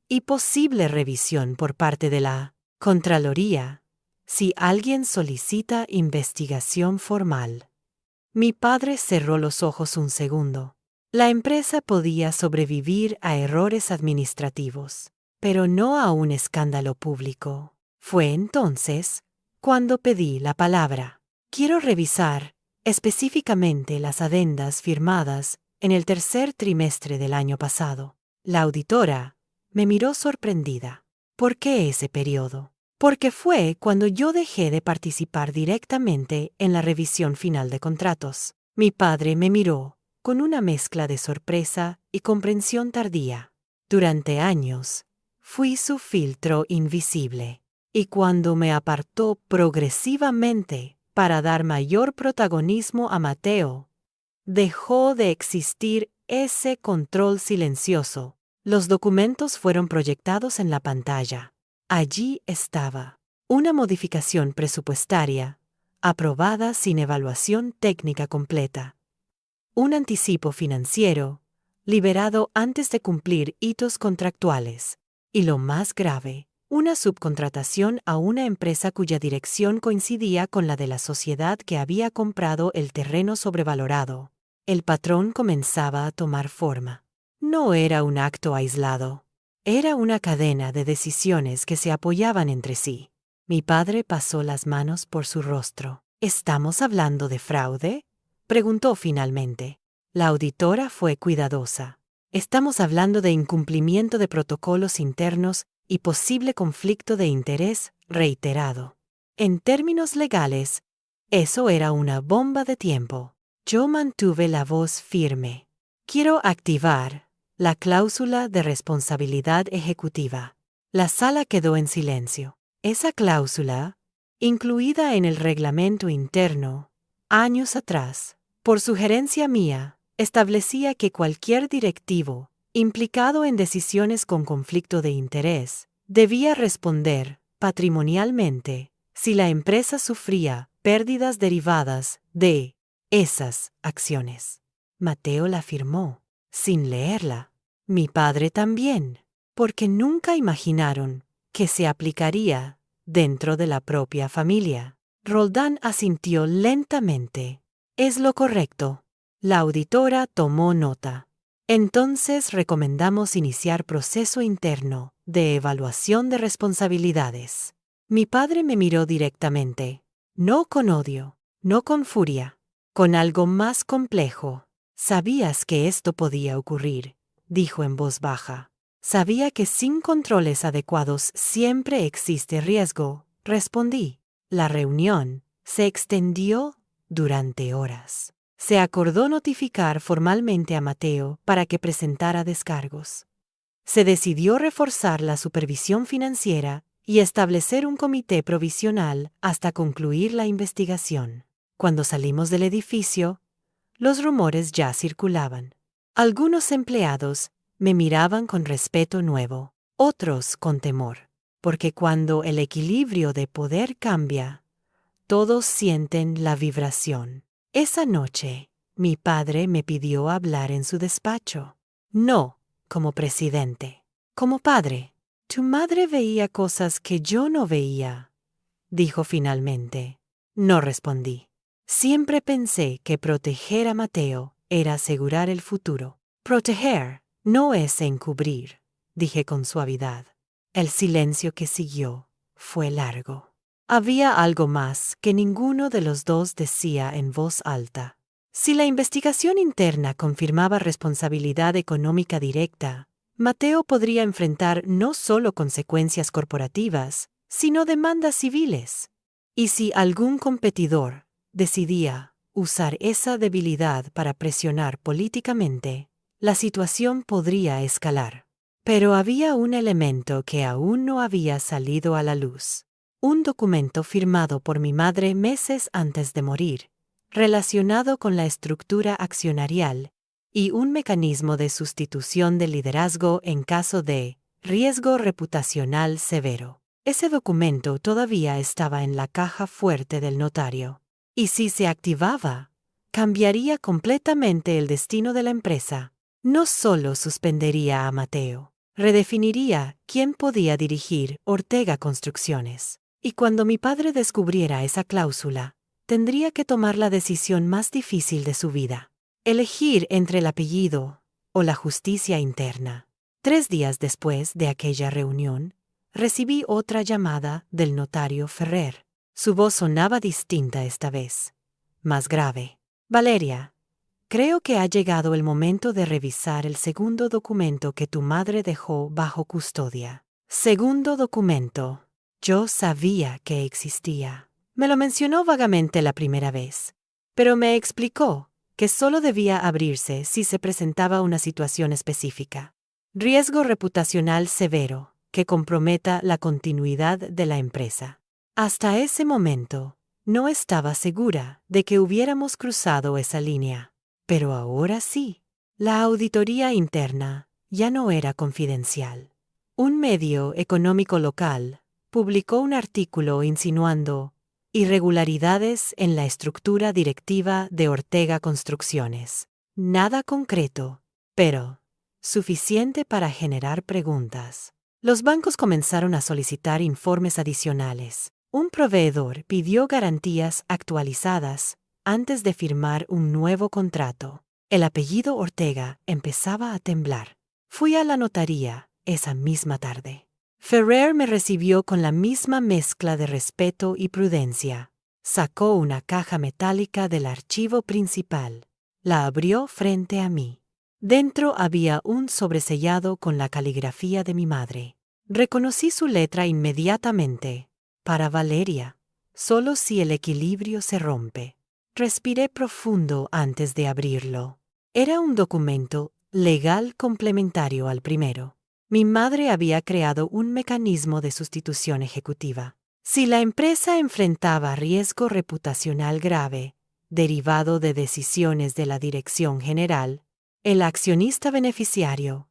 y posible revisión por parte de la Contraloría si alguien solicita investigación formal. Mi padre cerró los ojos un segundo. La empresa podía sobrevivir a errores administrativos, pero no a un escándalo público. Fue entonces cuando pedí la palabra. Quiero revisar específicamente las adendas firmadas en el tercer trimestre del año pasado. La auditora me miró sorprendida. ¿Por qué ese periodo? Porque fue cuando yo dejé de participar directamente en la revisión final de contratos. Mi padre me miró con una mezcla de sorpresa y comprensión tardía. Durante años, fui su filtro invisible. Y cuando me apartó progresivamente para dar mayor protagonismo a Mateo, dejó de existir ese control silencioso. Los documentos fueron proyectados en la pantalla. Allí estaba una modificación presupuestaria, aprobada sin evaluación técnica completa. Un anticipo financiero, liberado antes de cumplir hitos contractuales. Y lo más grave, una subcontratación a una empresa cuya dirección coincidía con la de la sociedad que había comprado el terreno sobrevalorado. El patrón comenzaba a tomar forma. No era un acto aislado. Era una cadena de decisiones que se apoyaban entre sí. Mi padre pasó las manos por su rostro. ¿Estamos hablando de fraude?, preguntó finalmente. La auditora fue cuidadosa. Estamos hablando de incumplimiento de protocolos internos y posible conflicto de interés reiterado. En términos legales, eso era una bomba de tiempo. Yo mantuve la voz firme. Quiero activar La cláusula de responsabilidad ejecutiva. La sala quedó en silencio. Esa cláusula, incluida en el reglamento interno, años atrás, por sugerencia mía, establecía que cualquier directivo, implicado en decisiones con conflicto de interés, debía responder, patrimonialmente, si la empresa sufría pérdidas derivadas de esas acciones. Mateo la firmó, sin leerla. Mi padre también, porque nunca imaginaron que se aplicaría dentro de la propia familia. Roldán asintió lentamente. Es lo correcto. La auditora tomó nota. Entonces recomendamos iniciar proceso interno de evaluación de responsabilidades. Mi padre me miró directamente, no con odio, no con furia, con algo más complejo. Sabías que esto podía ocurrir, dijo en voz baja. Sabía que sin controles adecuados siempre existe riesgo, respondí. La reunión se extendió durante horas. Se acordó notificar formalmente a Mateo para que presentara descargos. Se decidió reforzar la supervisión financiera y establecer un comité provisional hasta concluir la investigación. Cuando salimos del edificio, los rumores ya circulaban. Algunos empleados me miraban con respeto nuevo, otros con temor, porque cuando el equilibrio de poder cambia, todos sienten la vibración. Esa noche, mi padre me pidió hablar en su despacho. No como presidente, como padre. Tu madre veía cosas que yo no veía, dijo finalmente. No respondí. Siempre pensé que proteger a Mateo era asegurar el futuro. Proteger no es encubrir, dije con suavidad. El silencio que siguió fue largo. Había algo más que ninguno de los dos decía en voz alta. Si la investigación interna confirmaba responsabilidad económica directa, Mateo podría enfrentar no solo consecuencias corporativas, sino demandas civiles. Y si algún competidor decidía usar esa debilidad para presionar políticamente, la situación podría escalar. Pero había un elemento que aún no había salido a la luz. Un documento firmado por mi madre meses antes de morir, relacionado con la estructura accionarial y un mecanismo de sustitución de liderazgo en caso de riesgo reputacional severo. Ese documento todavía estaba en la caja fuerte del notario. Y si se activaba, cambiaría completamente el destino de la empresa. No solo suspendería a Mateo, redefiniría quién podía dirigir Ortega Construcciones. Y cuando mi padre descubriera esa cláusula, tendría que tomar la decisión más difícil de su vida. Elegir entre el apellido o la justicia interna. 3 días después de aquella reunión, recibí otra llamada del notario Ferrer. Su voz sonaba distinta esta vez, más grave. Valeria, creo que ha llegado el momento de revisar el segundo documento que tu madre dejó bajo custodia. Segundo documento. Yo sabía que existía. Me lo mencionó vagamente la primera vez, pero me explicó que solo debía abrirse si se presentaba una situación específica. Riesgo reputacional severo que comprometa la continuidad de la empresa. Hasta ese momento, no estaba segura de que hubiéramos cruzado esa línea, pero ahora sí. La auditoría interna ya no era confidencial. Un medio económico local publicó un artículo insinuando irregularidades en la estructura directiva de Ortega Construcciones. Nada concreto, pero suficiente para generar preguntas. Los bancos comenzaron a solicitar informes adicionales. Un proveedor pidió garantías actualizadas antes de firmar un nuevo contrato. El apellido Ortega empezaba a temblar. Fui a la notaría esa misma tarde. Ferrer me recibió con la misma mezcla de respeto y prudencia. Sacó una caja metálica del archivo principal. La abrió frente a mí. Dentro había un sobresellado con la caligrafía de mi madre. Reconocí su letra inmediatamente. Para Valeria, solo si el equilibrio se rompe. Respiré profundo antes de abrirlo. Era un documento legal complementario al primero. Mi madre había creado un mecanismo de sustitución ejecutiva. Si la empresa enfrentaba riesgo reputacional grave, derivado de decisiones de la dirección general, el accionista beneficiario,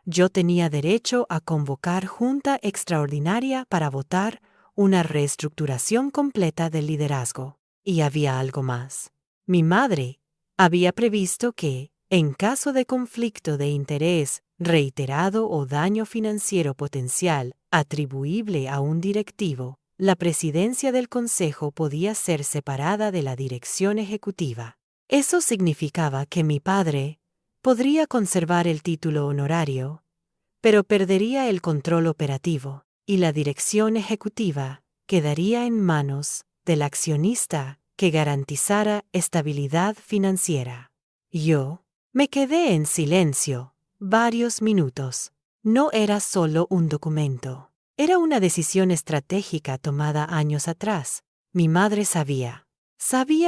yo tenía derecho a convocar junta extraordinaria para votar una reestructuración completa del liderazgo. Y había algo más. Mi madre había previsto que, en caso de conflicto de interés reiterado o daño financiero potencial atribuible a un directivo, la presidencia del consejo podía ser separada de la dirección ejecutiva. Eso significaba que mi padre podría conservar el título honorario, pero perdería el control operativo, y la dirección ejecutiva quedaría en manos del accionista que garantizara estabilidad financiera. Yo me quedé en silencio varios minutos. No era solo un documento. Era una decisión estratégica tomada años atrás. Mi madre sabía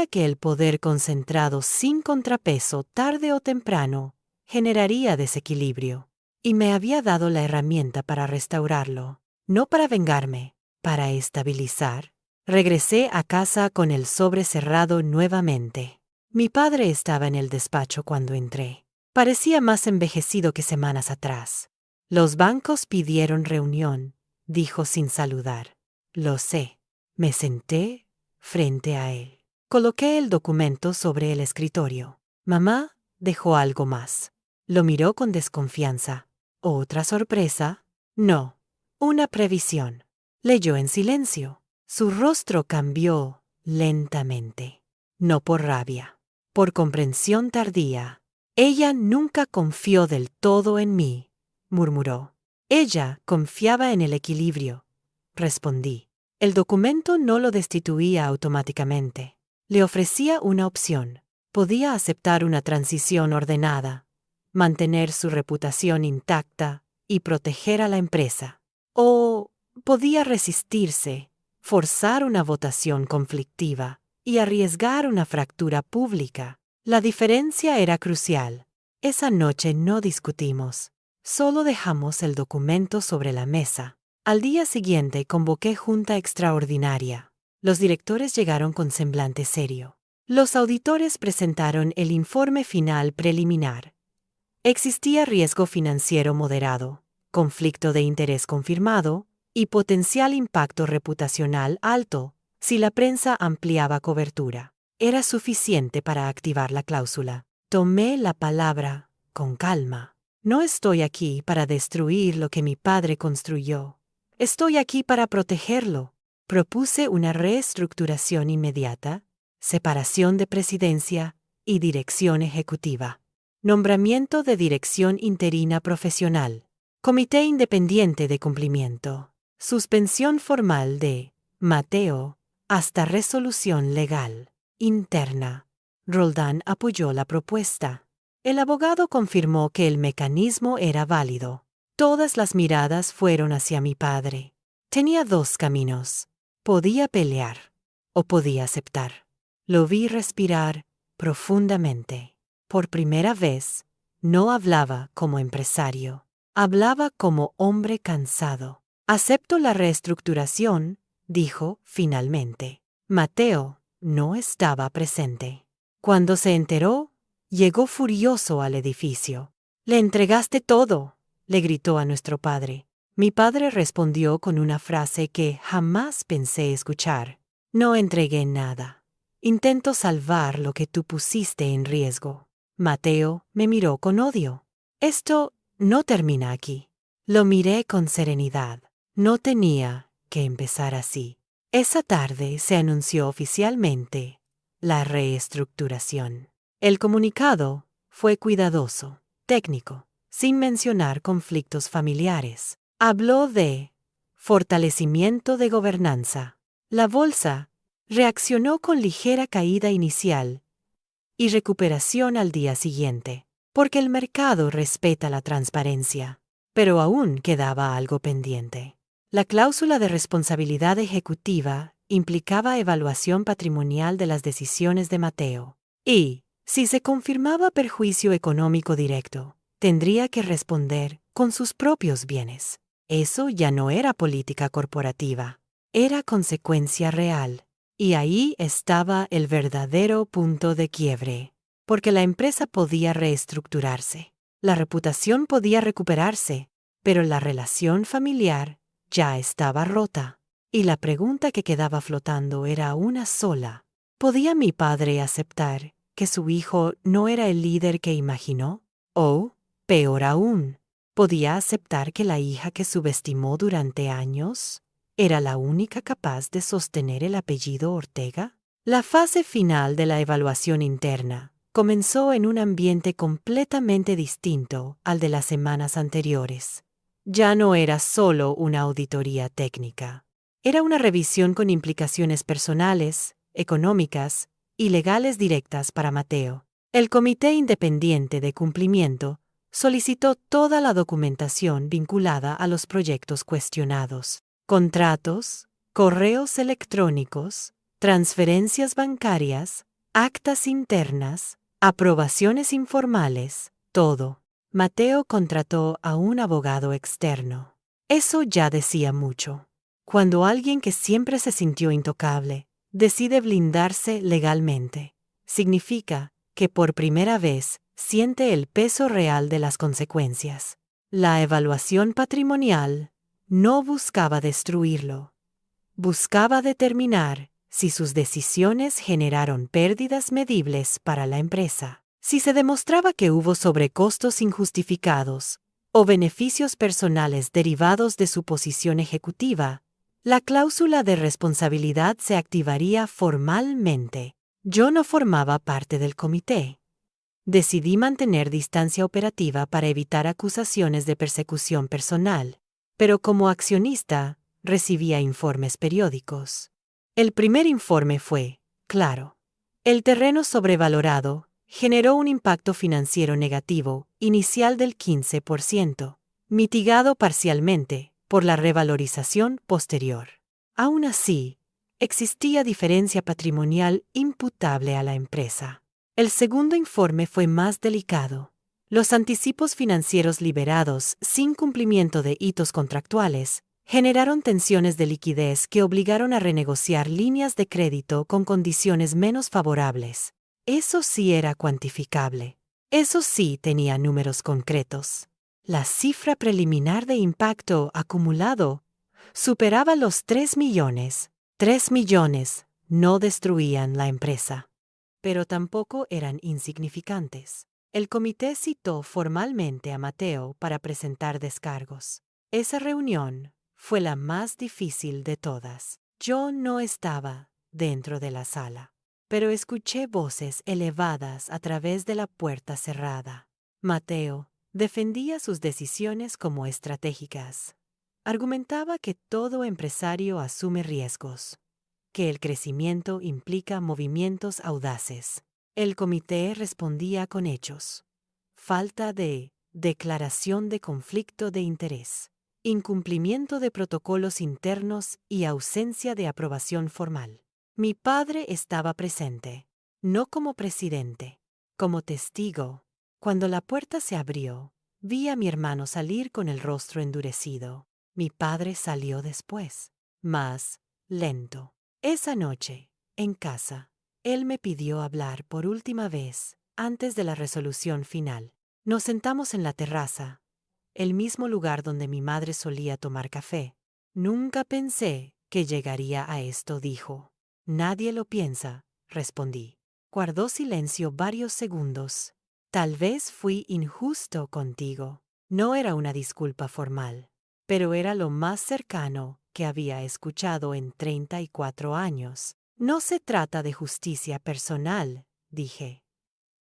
que el poder concentrado sin contrapeso tarde o temprano generaría desequilibrio, y me había dado la herramienta para restaurarlo, no para vengarme, para estabilizar. Regresé a casa con el sobre cerrado nuevamente. Mi padre estaba en el despacho cuando entré. Parecía más envejecido que semanas atrás. Los bancos pidieron reunión, dijo sin saludar. Lo sé. Me senté frente a él. Coloqué el documento sobre el escritorio. Mamá dejó algo más. Lo miró con desconfianza. ¿Otra sorpresa? No. Una previsión. Leyó en silencio. Su rostro cambió lentamente. No por rabia, por comprensión tardía. Ella nunca confió del todo en mí, murmuró. Ella confiaba en el equilibrio, respondí. El documento no lo destituía automáticamente. Le ofrecía una opción. Podía aceptar una transición ordenada, mantener su reputación intacta y proteger a la empresa. O podía resistirse, forzar una votación conflictiva y arriesgar una fractura pública. La diferencia era crucial. Esa noche no discutimos. Solo dejamos el documento sobre la mesa. Al día siguiente convoqué junta extraordinaria. Los directores llegaron con semblante serio. Los auditores presentaron el informe final preliminar. Existía riesgo financiero moderado, conflicto de interés confirmado y potencial impacto reputacional alto si la prensa ampliaba cobertura. Era suficiente para activar la cláusula. Tomé la palabra con calma. No estoy aquí para destruir lo que mi padre construyó. Estoy aquí para protegerlo. Propuse una reestructuración inmediata, separación de presidencia y dirección ejecutiva. Nombramiento de dirección interina profesional. Comité independiente de cumplimiento. Suspensión formal de Mateo hasta resolución legal interna. Roldán apoyó la propuesta. El abogado confirmó que el mecanismo era válido. Todas las miradas fueron hacia mi padre. Tenía dos caminos. Podía pelear o podía aceptar. Lo vi respirar profundamente. Por primera vez, no hablaba como empresario. Hablaba como hombre cansado. Acepto la reestructuración, dijo finalmente. Mateo no estaba presente. Cuando se enteró, llegó furioso al edificio. «Le entregaste todo», le gritó a nuestro padre. Mi padre respondió con una frase que jamás pensé escuchar. «No entregué nada. Intento salvar lo que tú pusiste en riesgo». Mateo me miró con odio. «Esto no termina aquí». Lo miré con serenidad. No tenía que empezar así. Esa tarde se anunció oficialmente la reestructuración. El comunicado fue cuidadoso, técnico, sin mencionar conflictos familiares. Habló de fortalecimiento de gobernanza. La bolsa reaccionó con ligera caída inicial y recuperación al día siguiente, porque el mercado respeta la transparencia. Pero aún quedaba algo pendiente. La cláusula de responsabilidad ejecutiva implicaba evaluación patrimonial de las decisiones de Mateo. Y, si se confirmaba perjuicio económico directo, tendría que responder con sus propios bienes. Eso ya no era política corporativa, era consecuencia real. Y ahí estaba el verdadero punto de quiebre, porque la empresa podía reestructurarse, la reputación podía recuperarse, pero la relación familiar ya estaba rota. Y la pregunta que quedaba flotando era una sola. ¿Podía mi padre aceptar que su hijo no era el líder que imaginó? O, peor aún, ¿podía aceptar que la hija que subestimó durante años era la única capaz de sostener el apellido Ortega? La fase final de la evaluación interna comenzó en un ambiente completamente distinto al de las semanas anteriores. Ya no era solo una auditoría técnica. Era una revisión con implicaciones personales, económicas y legales directas para Mateo. El Comité Independiente de Cumplimiento solicitó toda la documentación vinculada a los proyectos cuestionados: contratos, correos electrónicos, transferencias bancarias, actas internas, aprobaciones informales, todo. Mateo contrató a un abogado externo. Eso ya decía mucho. Cuando alguien que siempre se sintió intocable decide blindarse legalmente, significa que por primera vez siente el peso real de las consecuencias. La evaluación patrimonial no buscaba destruirlo, buscaba determinar si sus decisiones generaron pérdidas medibles para la empresa, si se demostraba que hubo sobrecostos injustificados o beneficios personales derivados de su posición ejecutiva. La cláusula de responsabilidad se activaría formalmente. Yo no formaba parte del comité. Decidí mantener distancia operativa para evitar acusaciones de persecución personal, pero como accionista recibía informes periódicos. El primer informe fue, claro, el terreno sobrevalorado generó un impacto financiero negativo inicial del 15%, mitigado parcialmente por la revalorización posterior. Aún así, existía diferencia patrimonial imputable a la empresa. El segundo informe fue más delicado. Los anticipos financieros liberados sin cumplimiento de hitos contractuales generaron tensiones de liquidez que obligaron a renegociar líneas de crédito con condiciones menos favorables. Eso sí era cuantificable. Eso sí tenía números concretos. La cifra preliminar de impacto acumulado superaba los 3 millones. 3 millones no destruían la empresa, pero tampoco eran insignificantes. El comité citó formalmente a Mateo para presentar descargos. Esa reunión fue la más difícil de todas. Yo no estaba dentro de la sala, pero escuché voces elevadas a través de la puerta cerrada. Mateo defendía sus decisiones como estratégicas. Argumentaba que todo empresario asume riesgos, que el crecimiento implica movimientos audaces. El comité respondía con hechos: falta de declaración de conflicto de interés, incumplimiento de protocolos internos y ausencia de aprobación formal. Mi padre estaba presente, no como presidente, como testigo. Cuando la puerta se abrió, vi a mi hermano salir con el rostro endurecido. Mi padre salió después, más lento. Esa noche, en casa, él me pidió hablar por última vez antes de la resolución final. Nos sentamos en la terraza, el mismo lugar donde mi madre solía tomar café. Nunca pensé que llegaría a esto, dijo. Nadie lo piensa, respondí. Guardó silencio varios segundos. Tal vez fui injusto contigo. No era una disculpa formal, pero era lo más cercano que había escuchado en 34 años. No se trata de justicia personal, dije.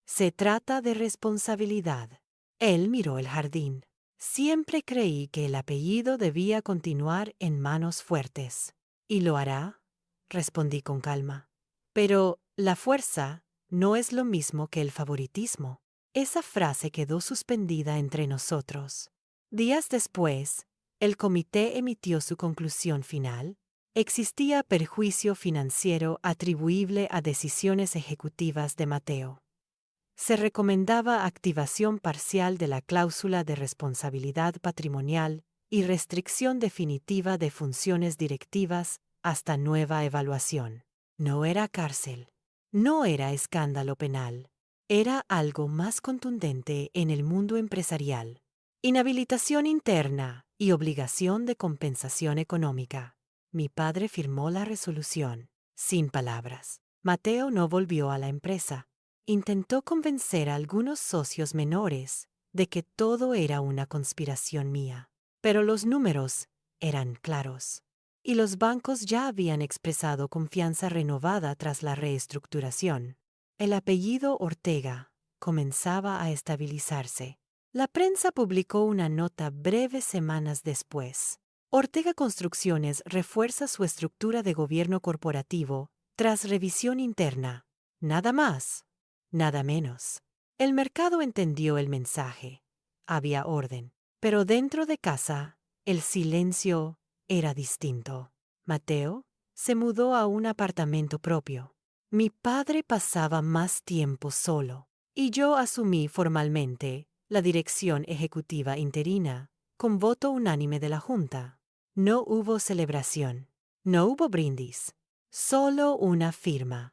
Se trata de responsabilidad. Él miró el jardín. Siempre creí que el apellido debía continuar en manos fuertes. ¿Y lo hará?, respondí con calma. Pero la fuerza no es lo mismo que el favoritismo. Esa frase quedó suspendida entre nosotros. Días después, el comité emitió su conclusión final. Existía perjuicio financiero atribuible a decisiones ejecutivas de Mateo. Se recomendaba activación parcial de la cláusula de responsabilidad patrimonial y restricción definitiva de funciones directivas hasta nueva evaluación. No era cárcel. No era escándalo penal. Era algo más contundente en el mundo empresarial. Inhabilitación interna y obligación de compensación económica. Mi padre firmó la resolución, sin palabras. Mateo no volvió a la empresa. Intentó convencer a algunos socios menores de que todo era una conspiración mía. Pero los números eran claros. Y los bancos ya habían expresado confianza renovada tras la reestructuración. El apellido Ortega comenzaba a estabilizarse. La prensa publicó una nota breves semanas después. Ortega Construcciones refuerza su estructura de gobierno corporativo tras revisión interna. Nada más, nada menos. El mercado entendió el mensaje. Había orden. Pero dentro de casa, el silencio era distinto. Mateo se mudó a un apartamento propio. Mi padre pasaba más tiempo solo, y yo asumí formalmente la dirección ejecutiva interina, con voto unánime de la Junta. No hubo celebración, no hubo brindis, solo una firma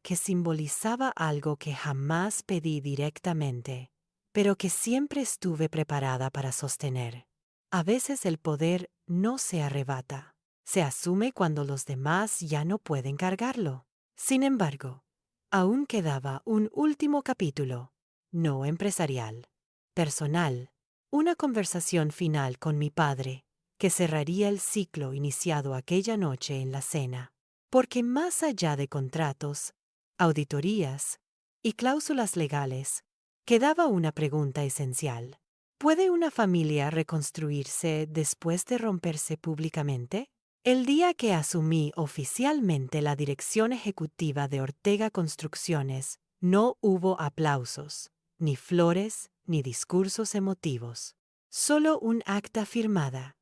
que simbolizaba algo que jamás pedí directamente, pero que siempre estuve preparada para sostener. A veces el poder no se arrebata, se asume cuando los demás ya no pueden cargarlo. Sin embargo, aún quedaba un último capítulo, no empresarial, personal, una conversación final con mi padre, que cerraría el ciclo iniciado aquella noche en la cena. Porque más allá de contratos, auditorías y cláusulas legales, quedaba una pregunta esencial. ¿Puede una familia reconstruirse después de romperse públicamente? El día que asumí oficialmente la dirección ejecutiva de Ortega Construcciones, no hubo aplausos, ni flores, ni discursos emotivos. Solo un acta firmada,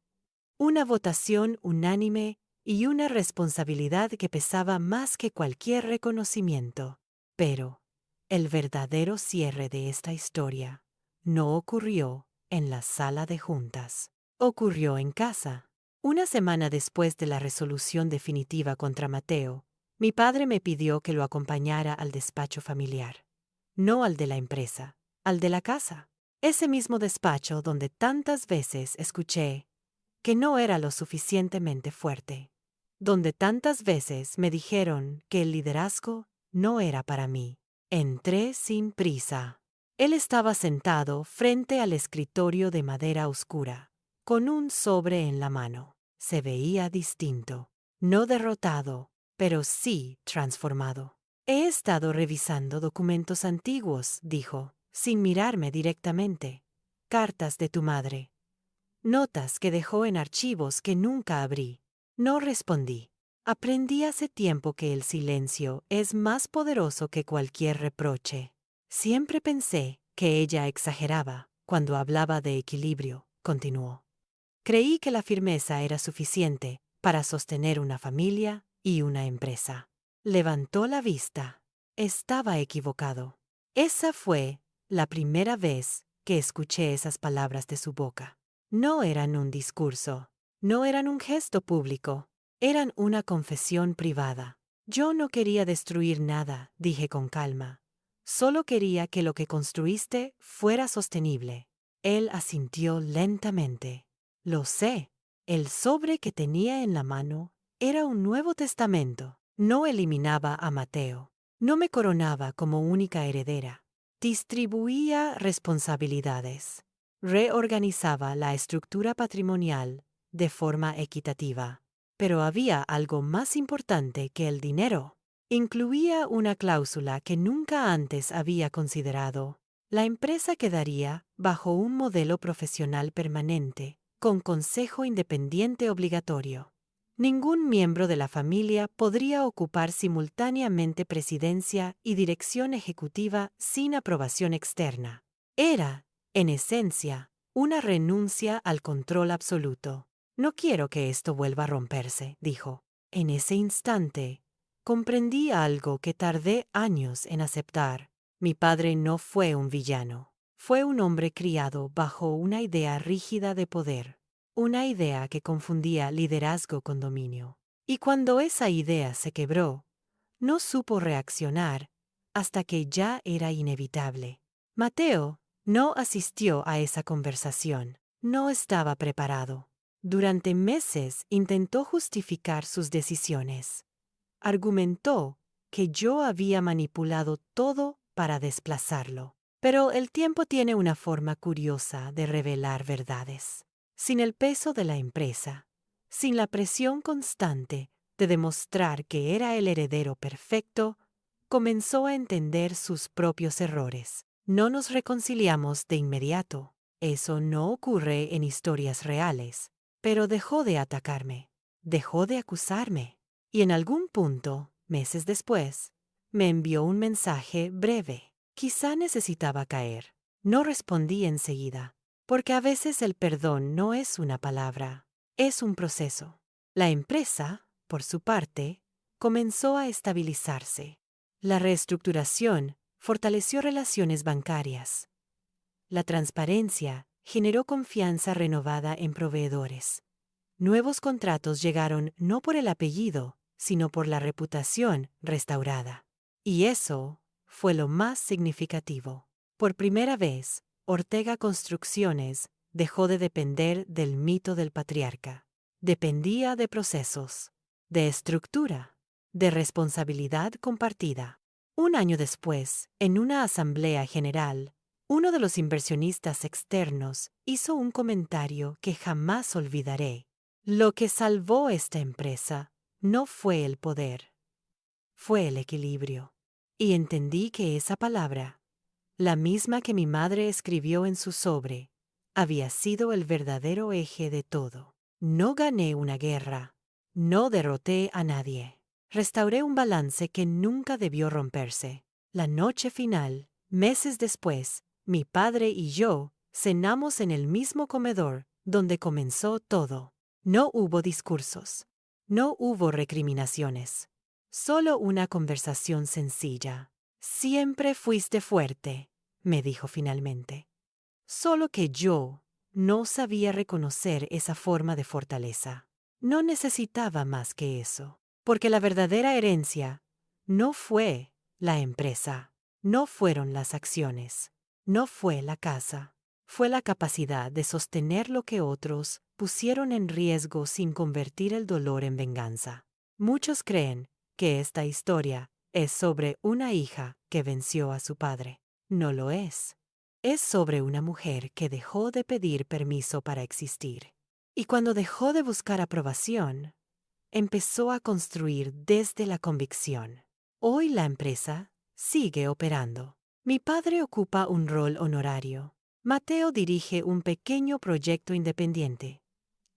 una votación unánime y una responsabilidad que pesaba más que cualquier reconocimiento. Pero el verdadero cierre de esta historia no ocurrió en la sala de juntas. Ocurrió en casa. Una semana después de la resolución definitiva contra Mateo, mi padre me pidió que lo acompañara al despacho familiar. No al de la empresa, al de la casa. Ese mismo despacho donde tantas veces escuché que no era lo suficientemente fuerte, donde tantas veces me dijeron que el liderazgo no era para mí. Entré sin prisa. Él estaba sentado frente al escritorio de madera oscura, con un sobre en la mano. Se veía distinto, no derrotado, pero sí transformado. He estado revisando documentos antiguos, dijo, sin mirarme directamente. Cartas de tu madre. Notas que dejó en archivos que nunca abrí. No respondí. Aprendí hace tiempo que el silencio es más poderoso que cualquier reproche. Siempre pensé que ella exageraba cuando hablaba de equilibrio, continuó. Creí que la firmeza era suficiente para sostener una familia y una empresa. Levantó la vista. Estaba equivocado. Esa fue la primera vez que escuché esas palabras de su boca. No eran un discurso, no eran un gesto público, eran una confesión privada. Yo no quería destruir nada, dije con calma. Solo quería que lo que construiste fuera sostenible. Él asintió lentamente. Lo sé. El sobre que tenía en la mano era un Nuevo Testamento. No eliminaba a Mateo. No me coronaba como única heredera. Distribuía responsabilidades. Reorganizaba la estructura patrimonial de forma equitativa. Pero había algo más importante que el dinero. Incluía una cláusula que nunca antes había considerado. La empresa quedaría bajo un modelo profesional permanente, con consejo independiente obligatorio. Ningún miembro de la familia podría ocupar simultáneamente presidencia y dirección ejecutiva sin aprobación externa. Era, en esencia, una renuncia al control absoluto. No quiero que esto vuelva a romperse, dijo. En ese instante, comprendí algo que tardé años en aceptar. Mi padre no fue un villano. Fue un hombre criado bajo una idea rígida de poder. Una idea que confundía liderazgo con dominio. Y cuando esa idea se quebró, no supo reaccionar hasta que ya era inevitable. Mateo no asistió a esa conversación. No estaba preparado. Durante meses intentó justificar sus decisiones. Argumentó que yo había manipulado todo para desplazarlo. Pero el tiempo tiene una forma curiosa de revelar verdades. Sin el peso de la empresa, sin la presión constante de demostrar que era el heredero perfecto, comenzó a entender sus propios errores. No nos reconciliamos de inmediato. Eso no ocurre en historias reales. Pero dejó de atacarme. Dejó de acusarme. Y en algún punto, meses después, me envió un mensaje breve. Quizá necesitaba caer. No respondí enseguida, porque a veces el perdón no es una palabra, es un proceso. La empresa, por su parte, comenzó a estabilizarse. La reestructuración fortaleció relaciones bancarias. La transparencia generó confianza renovada en proveedores. Nuevos contratos llegaron no por el apellido, sino por la reputación restaurada. Y eso fue lo más significativo. Por primera vez, Ortega Construcciones dejó de depender del mito del patriarca. Dependía de procesos, de estructura, de responsabilidad compartida. Un año después, en una asamblea general, uno de los inversionistas externos hizo un comentario que jamás olvidaré. Lo que salvó esta empresa no fue el poder, fue el equilibrio. Y entendí que esa palabra, la misma que mi madre escribió en su sobre, había sido el verdadero eje de todo. No gané una guerra, no derroté a nadie. Restauré un balance que nunca debió romperse. La noche final, meses después, mi padre y yo cenamos en el mismo comedor donde comenzó todo. No hubo discursos, no hubo recriminaciones, solo una conversación sencilla. Siempre fuiste fuerte, me dijo finalmente. Solo que yo no sabía reconocer esa forma de fortaleza. No necesitaba más que eso, porque la verdadera herencia no fue la empresa, no fueron las acciones, no fue la casa. Fue la capacidad de sostener lo que otros pusieron en riesgo sin convertir el dolor en venganza. Muchos creen que esta historia es sobre una hija que venció a su padre. No lo es. Es sobre una mujer que dejó de pedir permiso para existir. Y cuando dejó de buscar aprobación, empezó a construir desde la convicción. Hoy la empresa sigue operando. Mi padre ocupa un rol honorario. Mateo dirige un pequeño proyecto independiente,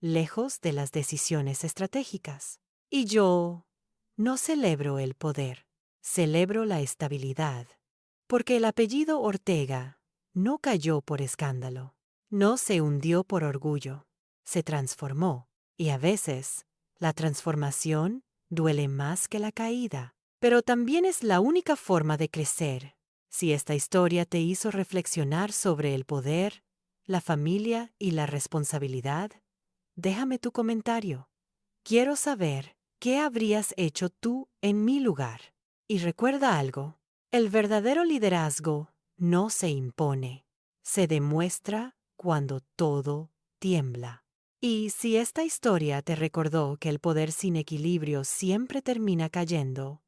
lejos de las decisiones estratégicas. Y yo no celebro el poder, celebro la estabilidad, porque el apellido Ortega no cayó por escándalo, no se hundió por orgullo, se transformó, y a veces la transformación duele más que la caída, pero también es la única forma de crecer. Si esta historia te hizo reflexionar sobre el poder, la familia y la responsabilidad, déjame tu comentario. Quiero saber qué habrías hecho tú en mi lugar. Y recuerda algo, el verdadero liderazgo no se impone, se demuestra cuando todo tiembla. Y si esta historia te recordó que el poder sin equilibrio siempre termina cayendo,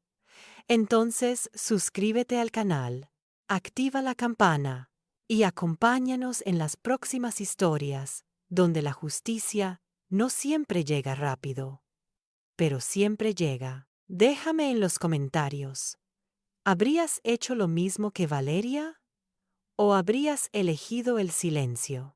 entonces suscríbete al canal, activa la campana y acompáñanos en las próximas historias donde la justicia no siempre llega rápido, pero siempre llega. Déjame en los comentarios. ¿Habrías hecho lo mismo que Valeria? ¿O habrías elegido el silencio?